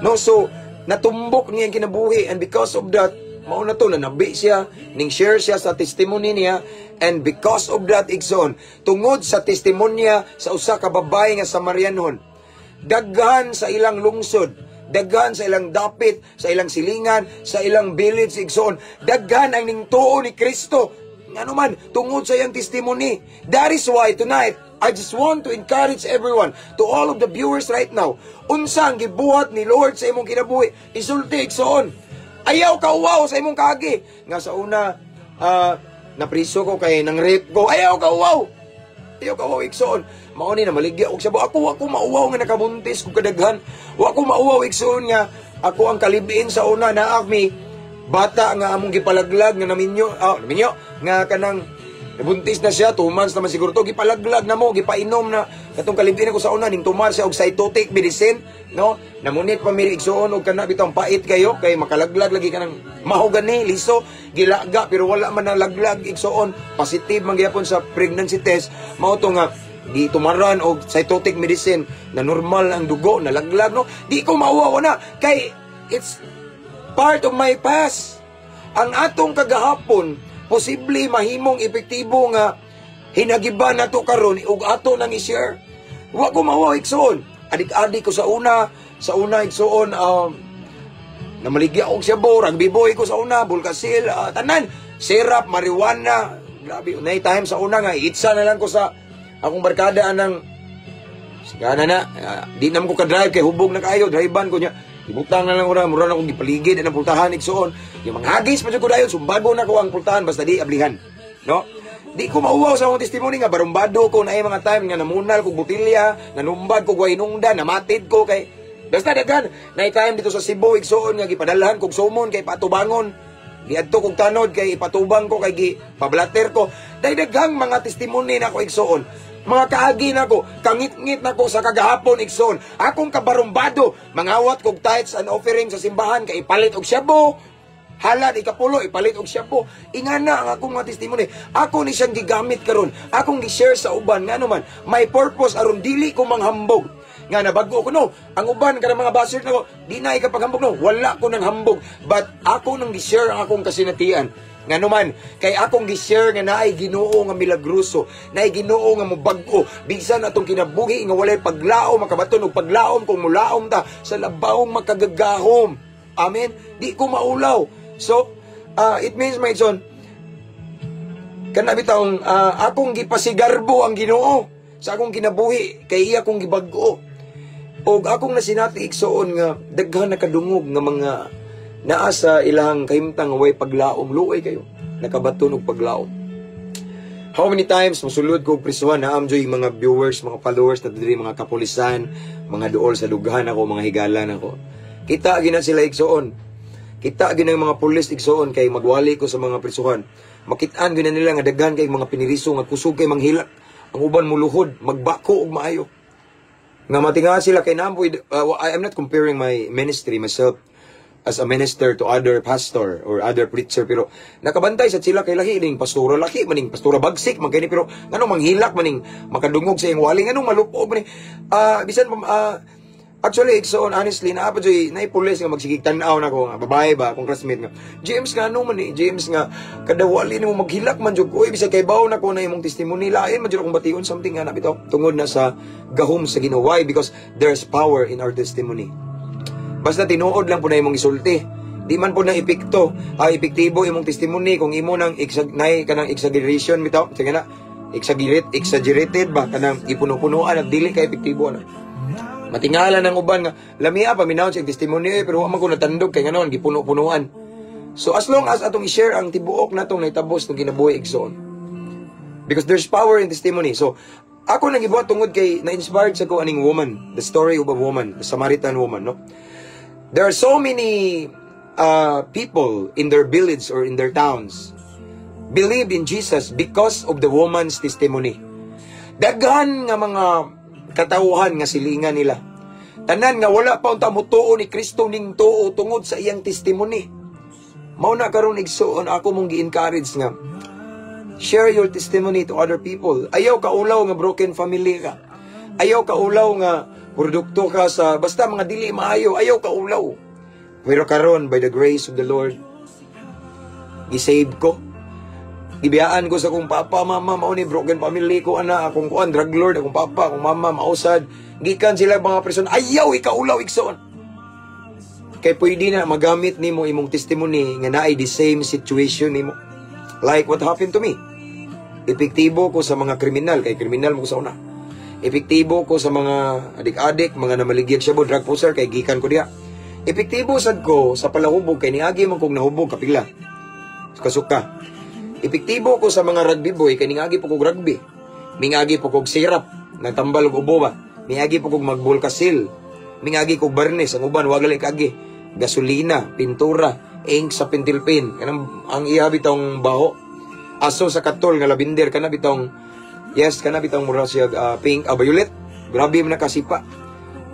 No, so, natumbok niya ang kinabuhi, and because of that, mauna to, nanabi siya, ning share siya sa testimony niya, and because of that, igsoon, tungod sa testimonya sa usa ka babae nga Samarianon, daghan sa ilang lungsod, daghan sa ilang dapit, sa ilang silingan, sa ilang village, igsoon, daghan ang ningtuo ni Kristo, ano man, tungod sa iyang testimony. That is why tonight, I just want to encourage everyone, to all of the viewers right now, unsa ang gibuhat ni Lord sa imong kinabuhi, isulti, igsoon. Ayaw ka uwaw sa imong kaagi. Nga sa una, napriso ko kay nang rape ko. Ayaw ka uwaw. Ayaw ka uwaw, igsoon. Mauni na maligya og sabo. Ako mauwaw nga nakabuntis kung kadaghan. Ako mauwaw, igsoon nga. Ako ang kalibiin sa una na mi bata nga among gipalaglag nga naminyo nga kanang buntis na siya, 2 months naman siguro to, gipalaglag na mo, gipainom na katong kalibin ko sa una ning tumar siya og cytotic medicine, no? Namunit pa mi igsoon og kana bitong pait kayo kay makalaglag lagi kanang mahogani liso, gilaga pero wala man nalaglag igsoon, positive man gyapon sa pregnancy test, mao to nga di tumaran og cytotic medicine na normal ang dugo, nalaglag, no? Di ko mauwaw na kay it's part of my past. Ang atong kagahapon, posible mahimong epektibo nga hinagiba nato karon ug ato nang i-share. Wa ko mawa igsoon. Adik-adik ko sa una igsoon namaligya og siyabo, rugby boy ko sa una, bulkasil, tanan, syrup, marijuana. Grabe, unay time sa una nga itsa na lang ko sa akong barkada anang sigana na, di naman ko ka-drive kay hubog na kayo, drivean ko niya. Ibutang na lang ko na, mura na akong gipaligid ang pultahan, igsoon. Yung mga hagis pa ko dayon, sumbago na ko ang pultahan, basta di ablihan. No? Di ko mauwaw sa akong testimony nga barumbado ko na mga time nga namunal ko butilya, nanumbad ko guwainungda, namatid ko kay basta daghan. Na time dito sa Cebu igsoon nga gipadalahan kog sumon kay patubangon. Giadto kog tanod kay ipatubang ko kay gipablatter ko. Daghang mga testimony na ko igsoon. Mga kaagi na ko, kangit-ngit na ko sa kagahapon igsoon. Akong kabarumbado, mangawat kog tithes and offering sa simbahan kay ipalit og shabu. Halad ikapulo ipalit og shabu. Ingana ang akong mga testimony. Ako ni siyang gigamit karon. Akong gi-share sa uban nga naman may purpose aron dili ko manghambog. Nga nabago ko no. Ang uban kada mga basir na ko, di na ikapaghambog no. Wala ko nang hambog. But ako nang gi-share ang akong kasinatian. Nga naman, kay akong gi-share nga naay Ginoo nga milagruso, naay Ginoo nga mobag-o, bisan atong kinabuhi nga walay paglaom, makabaton og paglaom kung mulaom ta sa labawong makagagahom. Amen. Di ko maulaw. So, it means, my son, kana bitawng akong gipasigarbo ang Ginoo sa akong kinabuhi kay iya akong gibag-o. Og akong nasinati igsoon nga daghan nakadungog nga mga naa sa ilahang kahimtang way paglaom, luoy kayo nakabaton og paglaom. How many times mosulod ko og prisuhan na amjoy mga viewers, mga followers na diri mga kapulisan, mga duol sa lughan ako, mga higalan ako. Kita gina sila igsoon. Kita gina mga pulis igsoon kay magwali ko sa mga prisuhan. Makitaan gina nila nga daghan kay mga piniriso nga kusog kay manghilak. Ang uban muluhod, magbako og maayo. Nga matinga sila kay namboy. I'm not comparing my ministry, myself as a minister to other pastor or other preacher, pero nakabantay sa sila kay lahi ning pastora laki maning pastora bagsik man kini, pero nganong manghilak maning makadungog sa iyang wali, nganong malupob maning bisan actually so honestly na pa joy na pulis nga magsigig tan-aw na ko nga babae ba akong classmate nga James nga ano man ni James nga kada wali nimo maghilak man jud ko bisan kay baw na ko na imong testimony lain man jud akong bation something nga na bitaw tungod na sa gahom sa Ginoo. Why? Because there's power in our testimony. Basta tinuod lang po na imong isulti. Di man po na epekto, epektibo imong testimony kung imo nang kanang exaggeration bitaw, sige na, exaggerated ba kanang ipuno-punuan at dili ka epektibo na. Matingala ng uban nga lamia pa minawon sa testimony pero wa man ko natandog kay nganoon gipuno-punuan. So as long as atong i-share ang tibuok natong naitabos ng kinabuhi igsoon. Because there's power in testimony. So ako nang ibuhat tungod kay na-inspired sa ko aning woman, the story of a woman, the Samaritan woman, no? There are so many people in their village or in their towns believe in Jesus because of the woman's testimony. Daghan nga mga katawhan nga silingan nila. Tanan nga wala pa unta mutuo ni Kristo ning tuo tungod sa iyang testimony. Mao na karon igsuon ako mong gi-encourage nga share your testimony to other people. Ayaw ka ulaw nga broken family ka. Ayaw ka ulaw nga produkto ka sa basta mga dili maayo, ayaw ka ulaw. Pero karon by the grace of the Lord, gi-save ko. Gibiyaan ko sa akong papa, mama, mao ni broken family ko ana, akong kuan drug lord, akong papa, akong mama mausad. Gikan sila mga person, ayaw ikaulaw igsoon. Kay pwede na magamit nimo imong testimony nga naay the same situation nimo. Like what happened to me. Epektibo ko sa mga kriminal, kay kriminal mo sa una. Epektibo ko sa mga adik-adik, mga namaligyan siya drug poser, kay gikan ko diha. Epektibo sad ko sa palahubog, kay niagi man kong nahubog kapila. Kasuka. Epektibo ko sa mga rugby boy, kay niagi po kog rugby. Mingagi po kog sirap, nagtambal og ubo ba. Mingagi po kog magbulkasil. Mingagi kog barnes, ang uban wagalay kagi. Gasolina, pintura, ink sa pentilpin. Kanang ang iya bitong baho. Aso sa katol nga labinder, kana bitong yes, kana bitong mura siya pink, violet. Grabe man nakasipa.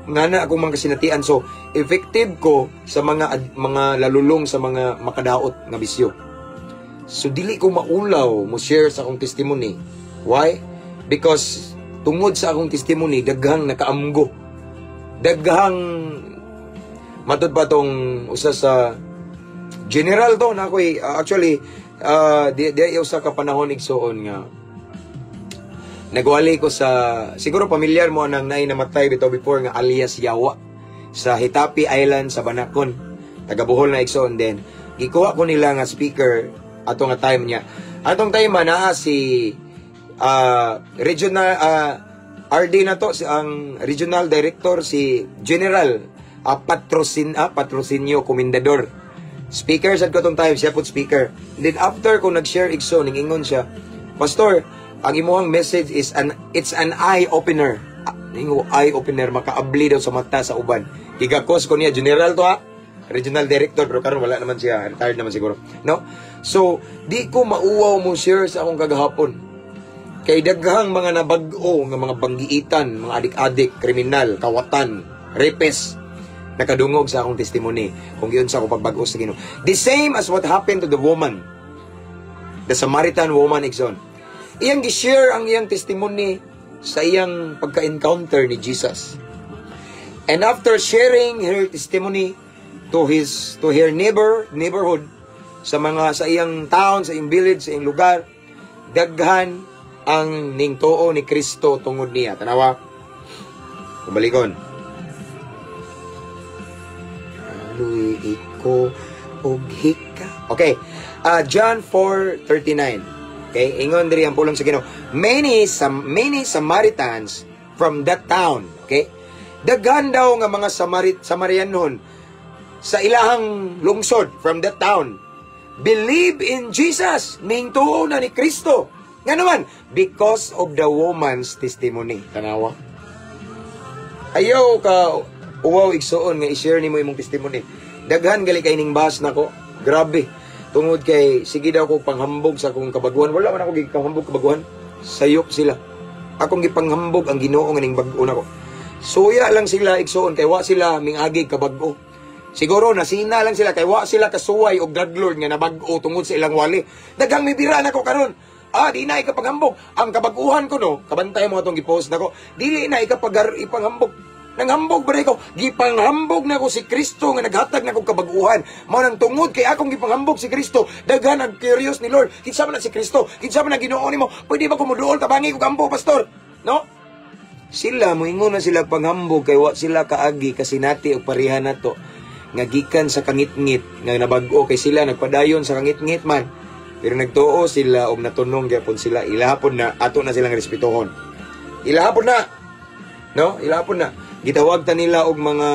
Ngana akong mga kasinatian. So, effective ko sa mga lalulong sa mga makadaot nga bisyo. So, dili ko maulaw mo share sa akong testimony. Why? Because tungod sa akong testimony, daghang nakaamgo. Daghang matud pa tong usa sa general to na ako'y actually di usa ka panahon igsoon nga nagwali ko sa, siguro pamilyar mo nang namatay bitaw before nga alias Yawa sa Hitapi Island sa Banacon, taga Bohol na igsoon din. Gikuha ko nila nga speaker ato nga time niya. Atong time na si regional RD na to, ang regional director si General Patrocinio Comendador. Speaker sad ko tong time, siya put speaker. Then after ko nag-share igsoon, ningingon siya, Pastor, ang imuhang message is it's an eye opener. Ningo eye opener, makaabli daw sa mata sa uban. Gigakos ko niya, general to ha, regional director, pero karon wala naman siya, retired naman siguro, no? So di ko mauwaw mo share sa akong kagahapon kay daghang mga nabag-o nga mga banggiitan, mga adik-adik, kriminal, kawatan, rapist, nakadungog sa akong testimony kung giun sa ako pagbag-o sa Ginoo. The same as what happened to the woman, the Samaritan woman, Exxon. Iyang gi-share ang iyang testimony sa iyang pagka-encounter ni Jesus. And after sharing her testimony to her neighborhood, sa iyang town, sa iyang village, sa iyang lugar, daghan ang ningtuo ni Kristo tungod niya. Tanawa, kubalikon. Aluy iko og hika. Okay, John 4:39. Okay, ingon diri ang pulong sa Ginoo. Many Samaritans from that town, okay? Daghan daw nga mga Samarianon sa ilahang lungsod from that town believe in Jesus, ningtuo na ni Kristo. Nga naman, because of the woman's testimony. Tanawa. Ayaw ka uwaw igsuon nga i-share nimo imong testimony. Daghan gali kay ning bahas nako. Grabe. Tungod kay sige daw ko panghambog sa akong kabaguhan. Wala man ako gipanghambog kabaguhan. Sayop sila. Akong gipanghambog ang Ginoo nga ning bag-o nako. Suya lang sila igsuon kay wa sila mingagi kabag-o. Siguro nasina lang sila kay wa sila kasuway og drug lord nga nabag-o tungod sa ilang wali. Daghang mibira nako karon. Di na ikapaghambog. Ang kabaguhan ko no, kabantay mo itong gipost na ko, dili na ipanghambog. Nanghambog ba na ko? Gipanghambog na ko si Kristo nga naghatag na ko kabaguhan. Mao nang tungod kay akong gipanghambog si Kristo. Daghan ang curious ni Lord. Kinsa man na si Kristo? Kinsa man na Ginoo nimo? Pwede ba ko moduol tabangi ko kambo, pastor? No? Sila moingon na sila panghambog kay wa sila kaagi kasinati og pareha nato nga gikan sa kangit-ngit nga nabag-o kay sila nagpadayon sa kangit-ngit man. Pero nagtuo sila og natunong gyapon sila, ilahapon na ato na silang respetuhon. Ilahapon na. No? Ilahapon na. Gitawag ta nila og mga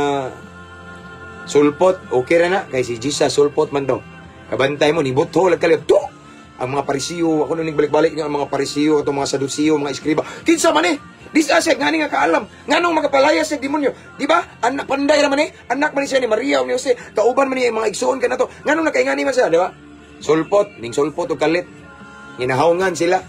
sulpot, okay ra na kay si Jesus sulpot man daw. Kabantay mo ni butho lag kalip to. Ang mga parisiyo, ako nung balik-balik nga ang mga parisiyo ato mga sadusiyo, mga eskriba. Kinsa man disasek ngani nga kaalam. Nganong magapalaya sa demonyo? Di ba? Anak panday ra man anak man siya ni Maria o ni Jose. Kauban man niya mga igsoon kanato. Nganong nakaingani man siya, di ba? Sulpot, ning sulpot o kalit. Ginahawngan sila.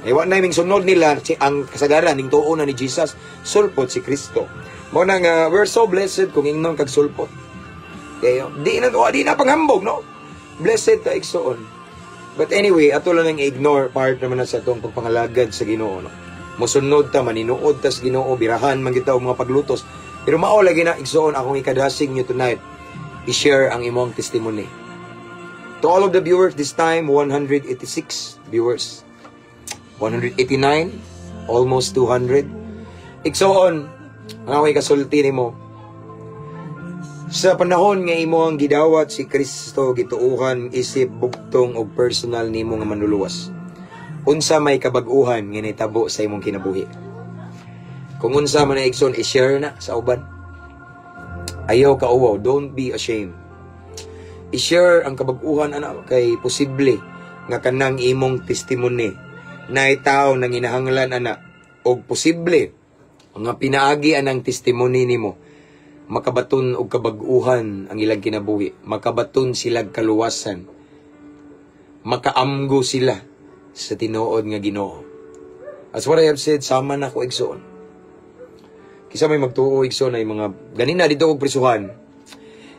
Ewa na yung sunod nila, ang kasagaran, ning tuo na ni Jesus, sulpot si Kristo. Mo nang we're so blessed kung ingnon kag sulpot. Kaya, di na panghambog, no? Blessed ta igsoon. But anyway, ato lang ang ignore part naman na sa itong pagpangalagad sa Ginoo, no? Musunod ta, maninuod ta sa Ginoo, birahan man kita mga paglutos. Pero mao lagi na igsoon akong ikadasig nyo tonight, i-share ang imong testimony. To all of the viewers this time, 186 viewers. 189, almost 200. Igsoon, ang ako'y kasulti nimo. Sa panahon nga imo ang gidawat si Kristo, gituuhan, isip, bugtong, o personal nimo nga manluluwas. Unsa may kabag-uhan nga nitabo sa imong kinabuhi. Kung unsa man na igsoon, i-share na sa uban. Ayaw ka uwaw, don't be ashamed. I-share ang kabag-uhan anak kay posible nga kanang imong testimony na itaw nang inahanglan anak og posible nga pinaagi anang testimony nimo makabaton og kabag-uhan ang ilang kinabuhi, makabaton sila kaluwasan, makaamgo sila sa tinuod nga Ginoo. As what I have said, sama na ko igsoon. Kisa may magtuo igsoon ay mga ganina dito og prisuhan.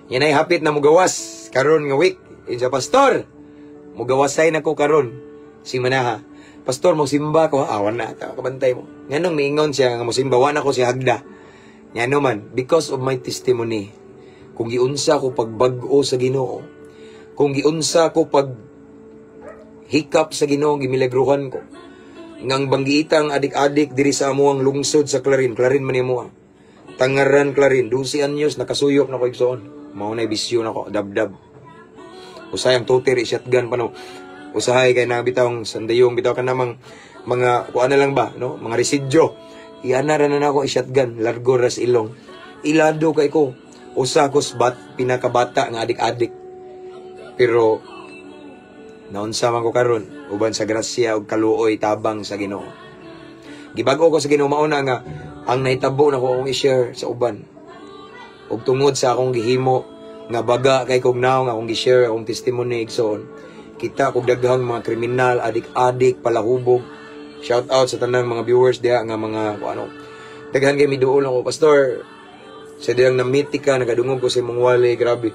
Yan ay hapit na mugawas karon nga week. Sa pastor, mugawasay na ko karon si Manaha. Pastor, magsimba ko, awan na, kabantay mo. Nganong miingon siya nga musimba, wa na ko si Hagda. Ngano man, because of my testimony, kung giunsa ko pagbag-o sa Ginoo, kung giunsa ko pag hikap sa Ginoo, gimilagruhan ko, ngang banggiitang adik-adik diri sa amuang lungsod sa Clarin man mo. Tangaran Clarin, 12 anyos, nakasuyop na ko igsoon. Mao na bisyo na ko, dab-dab. Usay ang tutir, shotgun pa no. Usahay kay nabitawang sandayong, bitaw ka namang mga, kuha na lang ba, no? Mga residyo. Ianara na ako shotgun, largo ras ilong. Ilado kay ko. Usa ko pinakabata nga adik-adik. Pero, naunsa man ko karon uban sa grasya ug kaluoy tabang sa Ginoo. Gibag-o ko sa Ginoo mauna nga ang nahitabo na ko akong i-share sa uban. Ug tungod sa akong gihimo nga baga kay kog naw nga akong gi-share akong testimony igsoon. Kita kog daghang mga kriminal, adik-adik, palahubog. Shout out sa tanang mga viewers diha nga mga ano. Daghan kay miduol ako, pastor. Sa diyang namiti ka, nagadungog ko sa imong wali, grabe.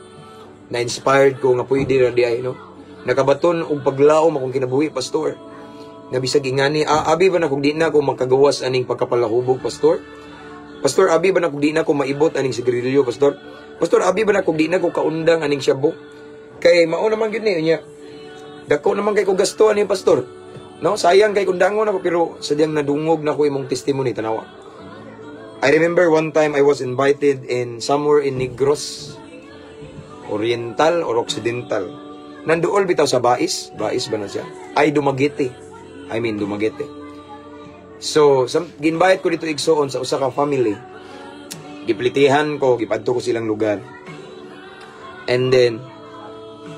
Na-inspired ko nga pwede ra di ay, no? Nakabaton og paglaom akong kinabuhi, pastor. Nabisag ingani, abi ba na kung di na ako magkagawas aning pagkapalahubog, pastor? Pastor, abi ba na kung di na ako maibot aning sigarilyo, pastor? Pastor, abi ba na kung di na ako kaundang aning shabu? Kay mao naman gyud niya. Dako naman kay ko gasto ani pastor. No, sayang kay kundangon ako pero sadyang nadungog na ko imong testimony tanawa. I remember one time I was invited in somewhere in Negros, Oriental or Occidental. Nanduol bitaw sa Bais ba na siya? Ay Dumaguete. Dumaguete. So, ginbayad ko dito igsoon sa usa ka family. Giplitihan ko, gipadto ko silang lugar. And then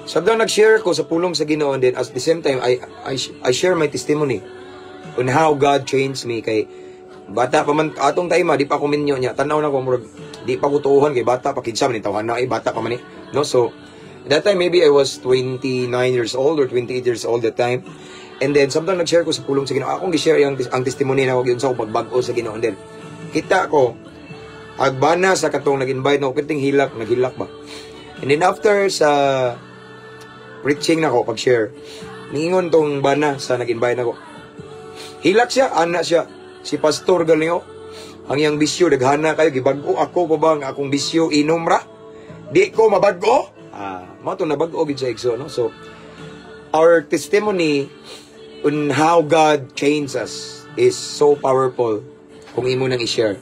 sabdang nag-share ko sa pulong sa Ginoo, and then at the same time I share my testimony on how God changed me. Kay bata pa man atong time di pa ko minyo niya tanaw na ko murag di pa ko tuuhan kay bata pa kinsa man tawhan na bata pa man no. So that time maybe I was 29 years old or 28 years old that time. And then sometimes nag-share ko sa pulong sa Ginoo akong gi-share ang testimony na ko yun sa pagbag-o sa Ginoo. And then kita ko agbana sa katong nag-invite na kiting naghilak ba. And then after sa preaching na ko, pag-share, ningon tong bana sa nag-invite na ko. Hilak siya, anak siya. Si Pastor Galio, ang iyang bisyo, daghana kayo, gibag-o ako ko bang akong bisyo, inom ra? Di ko mabag-o? Mato na bag-o gid sa igso, no? So, our testimony on how God changed us is so powerful kung imo nang i-share.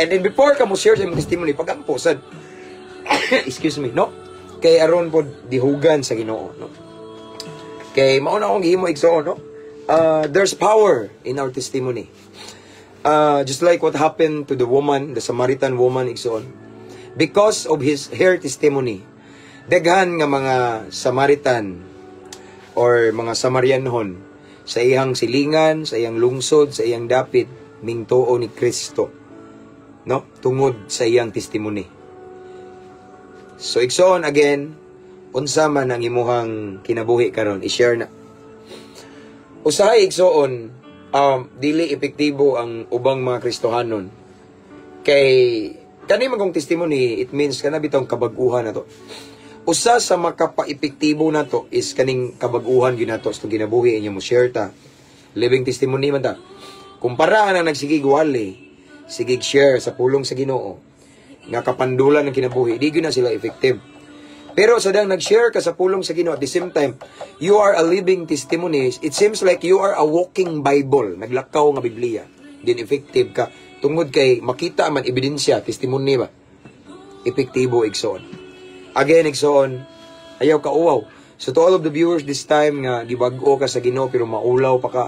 And then before ka mo share sa imong testimony, pag-amposad, excuse me, no? Kay aron po dihugan sa Ginoo, no? Kay mao na akong gihimo igsoon, no? There's power in our testimony. Just like what happened to the woman, the Samaritan woman igsoon. Because of her testimony, daghan nga mga Samaritan or mga Samarianhon sa iyang silingan, sa iyang lungsod, sa iyang dapit mingtuo ni Kristo, no? Tungod sa iyang testimony. So, igsoon again, unsa man ang imuhang kinabuhi karon, i-share na. Usahay igsoon, dili epektibo ang ubang mga Kristohanon. Kay, kani magong testimony, it means kana bitong kabag-uhan na to. Usa sa makapa-epektibo na to is kaning kabag-uhan yun na to sa ginabuhi inyo mo share ta. Living testimony man ta. Kumpara ang nagsigig wali, sigig share sa pulong sa Ginoo, nga kapandulan ng kinabuhi, di na sila effective. Pero sa dang nag-share ka sa pulong sa Ginoo, at the same time, you are a living testimony. It seems like you are a walking Bible. Naglakaw nga Biblia. Din effective ka. Tungod kay makita man ebidensya, testimony ba? Epektibo igsoon. Again, igsoon, ayaw ka uwaw. So to all of the viewers this time nga gibag-o ka sa Ginoo pero maulaw pa ka,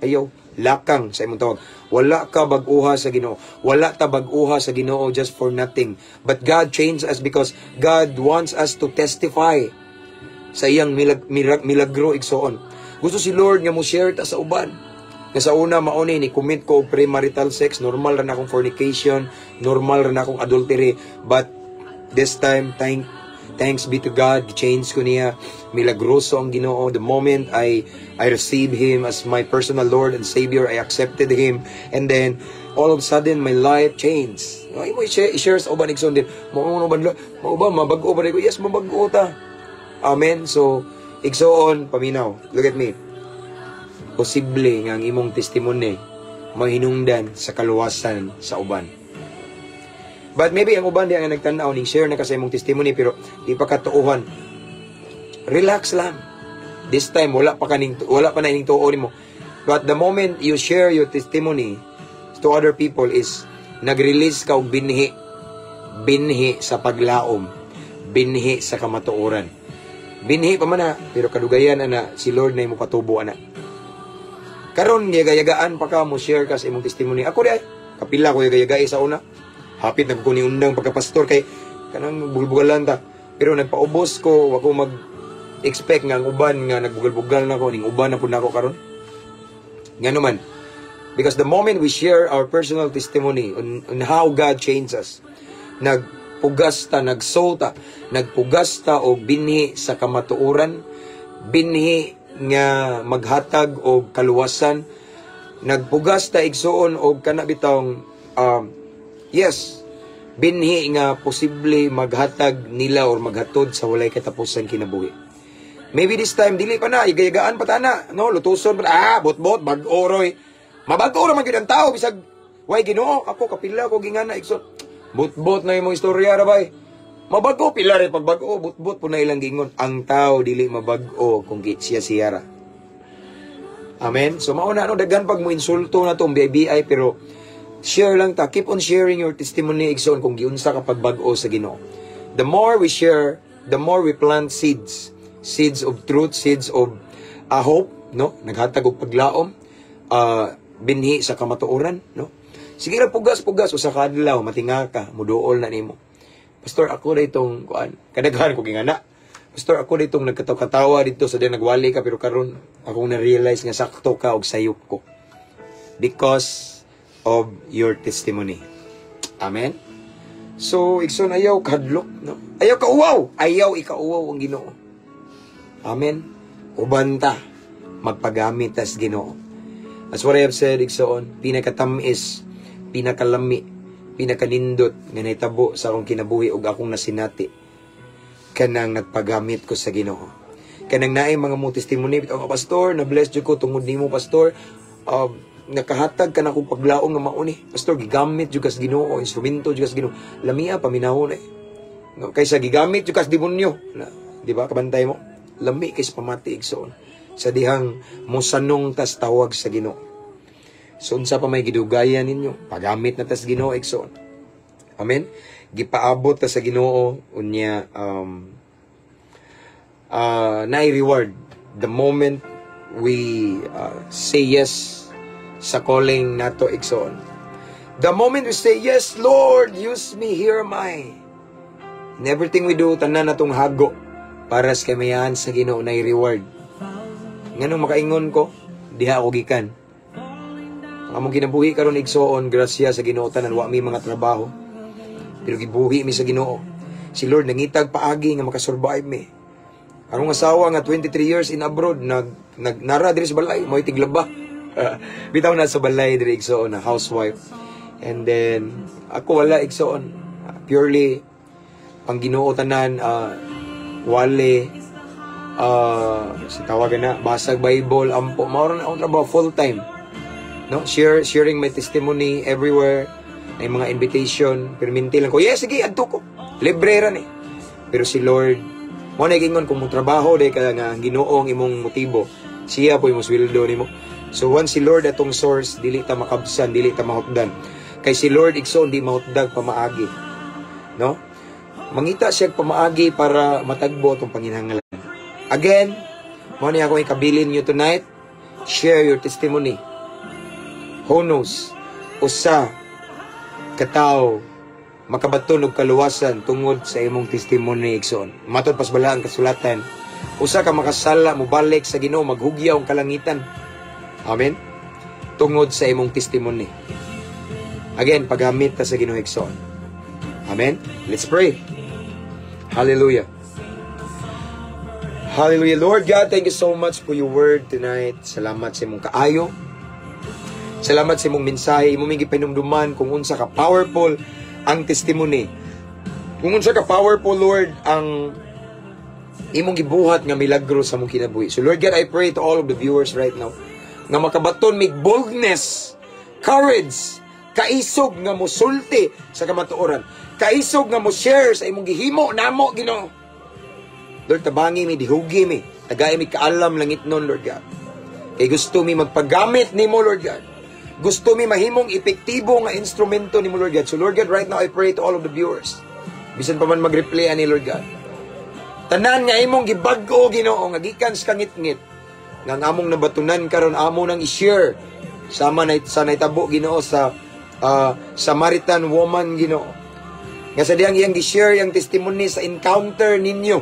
ayaw, lakang sa imong tawag. Wala ka bag-uha sa Ginoo. Wala ta bag-uha sa Ginoo just for nothing. But God changed us because God wants us to testify sa iyang milagro igsoon. Gusto si Lord nga mo share ta sa uban. Nga sa una mauni ni commit ko premarital sex, normal ra na akong fornication, normal ra na akong adultery, but this time thanks be to God, change ko niya. Milagroso ang Ginoo. The moment I received Him as my personal Lord and Savior, I accepted Him. And then, all of a sudden, my life changed. Ay mo i-share sa uban igsoon din. Mao ba mabag-o ba ko? Yes, mabag-o ta. Amen. So, igsoon, paminaw. Look at me. Posible nga ang imong testimony mahinungdan sa kaluwasan sa uban. But maybe ang uban di ang nagtanaw ning share na kasi imong testimony pero di pa katuuhan. Relax lang. This time wala pa na ining tuo nimo. But the moment you share your testimony to other people is nag-release ka og binhi. Binhi sa paglaom. Binhi sa kamatuoran. Binhi pa man na pero kadugayan ana si Lord na imo patubo ana. Karon gayagayan pa ka mo share ka sa imong testimony. Ako di ay kapila ko gayagay sa una. Hapit na ko ni undang pagkapastor kay kanang bulbugalan ta. Pero nagpaubos ko, ako expect nga ang uban nga nagbugal-bugal na ko, ning uban na po na ako karon. Nga naman, because the moment we share our personal testimony on how God changed us, nagpugasta, nagsota, nagpugasta og binhi sa kamatuoran, binhi nga maghatag og kaluwasan, nagpugasta igsuon og kana bitawng yes, binhi nga posible maghatag nila or maghatod sa walay katapusan kinabuhi. Maybe this time dili pa na igayagaan pa tana, no, lutuson pa bot-bot bag-oroy. Mabag-o ra man gyud ang tao bisag way Ginoo, ako kapila ko gingana igsoon. Bot-bot na imong istorya ra bay. Mabag-o pila rin pagbag-o, bot-bot po na ilang gingon. Ang tao dili mabag-o kung siya ra. Amen. So mauna no daghan pag mo insulto na tong BIBI pero share lang ta. Keep on sharing your testimony igsoon kung giunsa ka pagbag-o sa Ginoo. The more we share, the more we plant seeds. Seeds of truth, seeds of hope, no? Naghatag og paglaom, binhi sa kamatuoran, no? Sige ra pugas-pugas usa ka adlaw matinga ka, muduol na nimo. Pastor, ako na itong kuan, kadaghan ko gingana. Pastor, ako na itong nagkatawa dito sa din nagwali ka pero karon akong na-realize nga sakto ka og sayop ko. Because of your testimony. Amen. So, igsoon ayaw kadlok, no? Ayaw kauwaw, ayaw ikauwaw ang Ginoo. Amen. Ubanta, magpagamit as Ginoo. As what I have said, igsoon, pinakatamis, pinakalami, pinakanindot, nga naitabo sa akong kinabuhi ug akong nasinati, kanang nagpagamit ko sa Ginoo. Kanang naay mga mo testimony, bitaw nga pastor, na-bless jud ko tungod nimo pastor, nakahatag ka na kong paglaong nga mauni. Pastor, gigamit jud kas Ginoo, instrumento jud kas Ginoo. Lamia, paminahon eh. No, kaysa gigamit jud kas demonyo. Di ba, kabantay mo? Lami kaysa pamati igsoon. Sa dihang musanong tas tawag sa Ginoo. So, unsa pa may gidugayan ninyo? Pagamit na tas Ginoo igsoon. Amen? Gipaabot ta sa Ginoo unya na-reward the moment we say yes sa calling nato igsoon. The moment we say yes, Lord, use me, here am I. In everything we do, tanan natong hago para sa kamayan sa Ginoo na-reward. Nganong makaingon ko, diha ako gikan. Ang among kinabuhi karon igsoon, grasya sa Ginoo tanan wa mi mga trabaho. Pero gibuhi mi sa Ginoo. Si Lord nangitag paagi nga makasurvive mi. Arong asawa nga 23 years in abroad, nara diri sa balay, mo'y tiglaba. Bitaw na sa balay diri igsoon na housewife. And then ako wala igsoon, purely pang Ginoo tanan, wale, si tawagan na basag Bible, ampo mao na akong trabaho full time, no? Sharing my testimony everywhere, ay mga invitation, pero minti lang ko, yes, sige, adto ko, libre ra ni. Pero si Lord mo na gingon kung mo trabaho day ka nga Ginoo ang imong motibo, siya po imong sweldo nimo. So once si Lord atong source, dili ta makabsan, dili ta mahutdan. Kay si Lord igsoon di mahutdag pamaagi, no? Mangita siya pamaagi para matagbo itong panginhanglan. Again, mo niya akong ikabilin nyo tonight, share your testimony. Who knows, usa katao makabaton og kaluwasan tungod sa imong testimony igsoon. Matod pas bala ang kasulatan, usa ka makasala mo balik sa Ginoo, maghugyaw ang kalangitan. Amen. Tungod sa imong testimony. Again, paggamit ta sa Ginoo igsoon. Amen. Let's pray. Hallelujah. Hallelujah. Lord God, thank you so much for your word tonight. Salamat sa imong kaayo. Salamat sa imong mensahe. Imong gipanumduman kung unsa ka powerful ang testimony. Kung unsa ka powerful, Lord, ang imong gibuhat nga milagro sa imong kinabuhi. So Lord God, I pray to all of the viewers right now nga makabaton mig boldness, courage, kaisog nga mosulti sa kamatuoran, kaisog nga mo share sa imong gihimo namo Ginoo. Lord, tabangi mi, dihugi mi, tagay mi kaalam langit nun, Lord God. Kay gusto mi magpagamit nimo, Lord God. Gusto mi mahimong epektibo nga instrumento nimo, Lord God. So Lord God, right now I pray to all of the viewers, bisan pa man mag-replay ani, Lord God, tanan nga imong gibag-o Ginoo nga gikan sa kangit-ngit nga among nabatunan karon amo nang i-share sama na sa naitabo Ginoo sa Samaritan woman Ginoo. Nga sa diyang iyang gi-share yung testimony sa encounter ninyo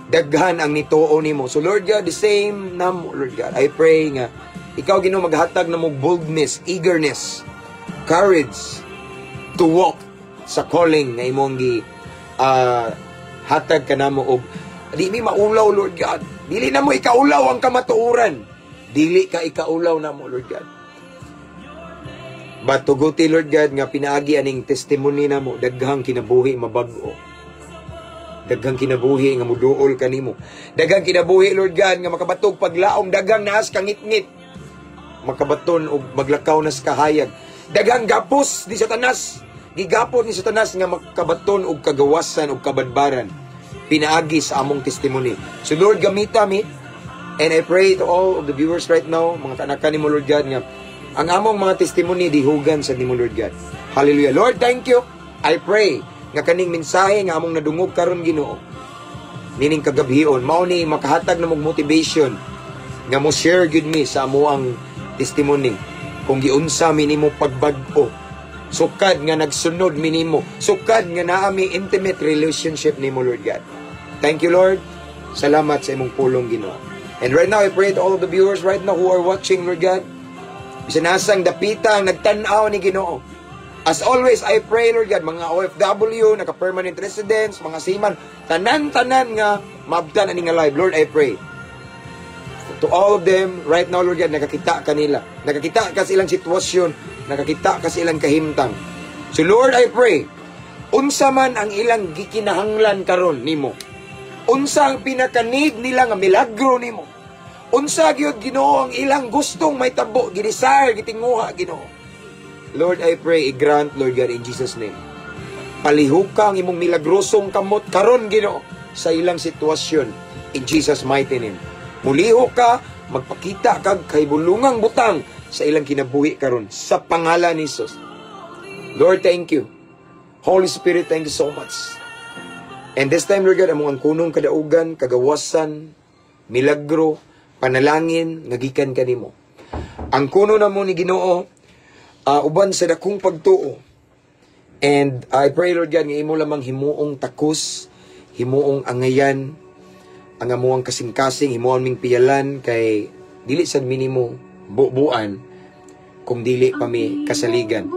daghan ang nituo nimo. So Lord God, the same namo, Lord God. I pray nga ikaw Ginoo maghatag na mo boldness, eagerness, courage to walk sa calling nga imong hatag kanamo og di mi maulaw, Lord God. Dili na mo ikaulaw ang kamatuoran. Dili ka ikaulaw na mo, Lord God. But tuguti, Lord God, nga pinaagi aning testimony na mo, daghang kinabuhi mabag-o. Daghang kinabuhi nga muduol kanimo. Daghang kinabuhi, Lord God, nga makabatog paglaom, daghang naas kangit-ngit. Makabaton og maglakaw nas kahayag. Daghang gapos ni Satanas. Gigapos ni Satanas nga makabaton og kagawasan og kabadbaran. Pinaagi sa among testimony. So Lord, gamita mi. And I pray to all of the viewers right now, mga kanakan ni mo, Lord God, nga ang among mga testimony dihugan sa nimo, Lord God. Hallelujah. Lord, thank you. I pray nga kaning mensahe nga among nadungog karon, Ginoo, nining kagabhion, mao ni makahatag na mong motivation nga mo share gud mi sa amoang testimony kung giunsa mi nimo pagbag-o. Sukad nga nagsunod mi nimo. Sukad nga naa mi intimate relationship nimo, Lord God. Thank you, Lord. Salamat sa imong pulong, Ginoo. And right now, I pray to all of the viewers right now who are watching, Lord God. Bisanasang dapita ang nagtanaw ni Ginoo. As always, I pray, Lord God, mga OFW, naka-permanent residents, mga seaman, tanan-tanan nga maabtan ani nga live. Lord, I pray to all of them right now, Lord God, nakakita kanila. Nakakita ka sa ilang sitwasyon, nakakita ka sa ilang kahimtang. So Lord, I pray, unsa man ang ilang gikinahanglan karon nimo. Unsa ang pinaka-need nila nga milagro nimo. Unsa gyud, Ginoo, ang ilang gustong may tabo, gidesire, gitinguha, Ginoo. Lord, I pray, i-grant, Lord God, in Jesus' name. Palihog ka ang imong milagrosong kamot karon, Ginoo, sa ilang sitwasyon, in Jesus' mighty name. Muliho ka, magpakita kag kay bulungang butang sa ilang kinabuhi karon sa pangalan ni Jesus. Lord, thank you. Holy Spirit, thank you so much. And this time, Lord God, among ang kunong kadaugan, kagawasan, milagro, panalangin, ngagikan kanimo. Ang kuno na mo ni Ginoo, uban sa dakong pagtuo. And I pray, Lord God, nga imo lamang himuong takos, himuong angayan, ang amuang kasing-kasing, himuon ming piyalan, kay dili sad minimo buuan, kung dili pa mi kasaligan.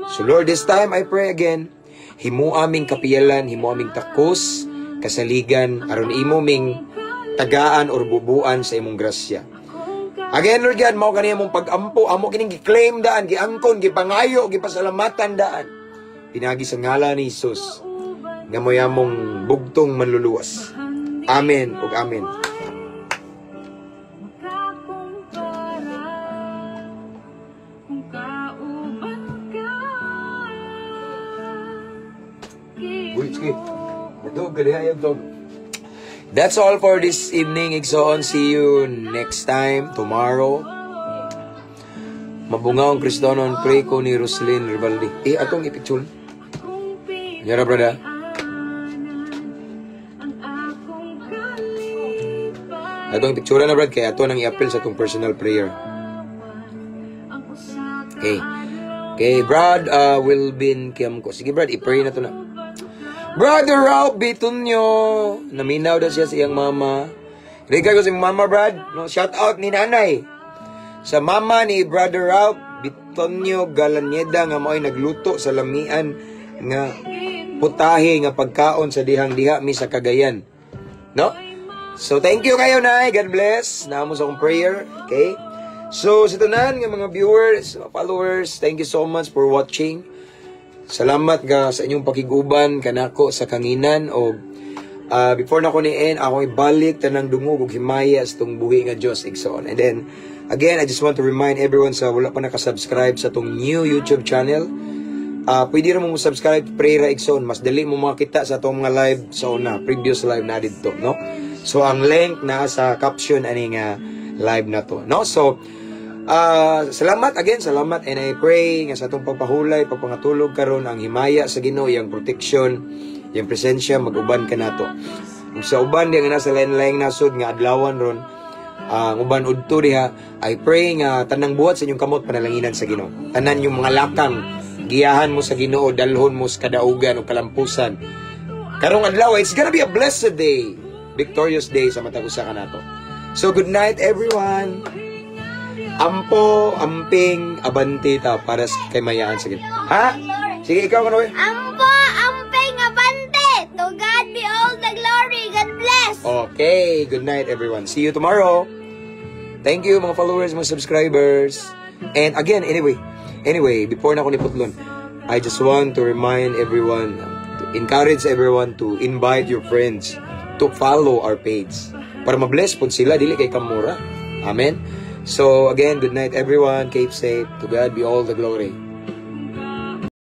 So Lord, this time I pray again, himu aming kapiyalan, himu aming takos, kasaligan, aron imo ming tagaan or bubuan sa imong grasya. Again, Lord God, mao kaniya mong pag-ampo, amo kining gi-claim daan, giangkon, gipangayo, gipasalamatan daan. Pinagi sa ngalan ni Jesus, nga moyamong bugtong manluluwas. Amen ug amen. That's all for this evening, Igsoon. See you next time, tomorrow. Mabungaw ang Kristonon, pray ko ni Roslyn Rivaldi. Atong ipicture. Yara, brada. Atong picture na, brad, kaya ato nang i-appel sa atong personal prayer. Okay. Okay, Brad, Wilbin Kiamko. Sige, Brad, i-pray na to na. Brother Ralph Bitunyo, naminaw daw siya sa iyang mama. Riga ko si mama, Brad. No, shout out ni nanay. Sa mama ni Brother Ralph Bitunyo Galanyeda nga mo'y nagluto sa lamian nga putahe nga pagkaon sa dihang-diha mi sa Cagayan. No? So, thank you kayo, Nay. God bless. Naamo sa akong prayer. Okay? So, sa tanan nga mga viewers, followers, thank you so much for watching. Salamat nga sa inyong pakiguban kanako sa kanginan o before na ko ni-end, ako ibalik tanang dungog ug himaya sa itong buhi nga Diyos, Igsoon. And then, again, I just want to remind everyone sa wala pa nakasubscribe sa itong new YouTube channel. Pwede rin mo subscribe to Prayera Igsoon. Mas dali mo makita sa itong mga live sa una, previous live na dito, no? So, ang link na sa caption aning live na to, no? So, salamat again, salamat, and I pray nga sa itong pagpahulay, pagpangatulog karon ang himaya sa Ginoo, yung protection, yung presensya, mag-uban ka nato. Kung sa uban di nga nasa lain-laing nasod nga adlawan ron, ang uban udto diha, I pray nga tanang buhat sa inyong kamot panalanginan sa Ginoo. Tanan yung mga lakang giyahan mo sa Ginoo, dalhon mo sa kadaugan o kalampusan. Karong adlaw, it's gonna be a blessed day. victorious day sa matag usa ka nato. So good night everyone. Ampo, amping, abante ta para kay Mayaan. Sige. Ha? Sige, ikaw ano eh? Ampo, amping, abante. To God be all the glory. God bless. Okay, good night everyone. See you tomorrow. Thank you mga followers, mga subscribers. And again, anyway, before na ako niputlon, I just want to remind everyone, to encourage everyone to invite your friends to follow our page. Para ma-bless po sila, dili kay kamura. Amen? So again, good night everyone. Keep safe. To God be all the glory.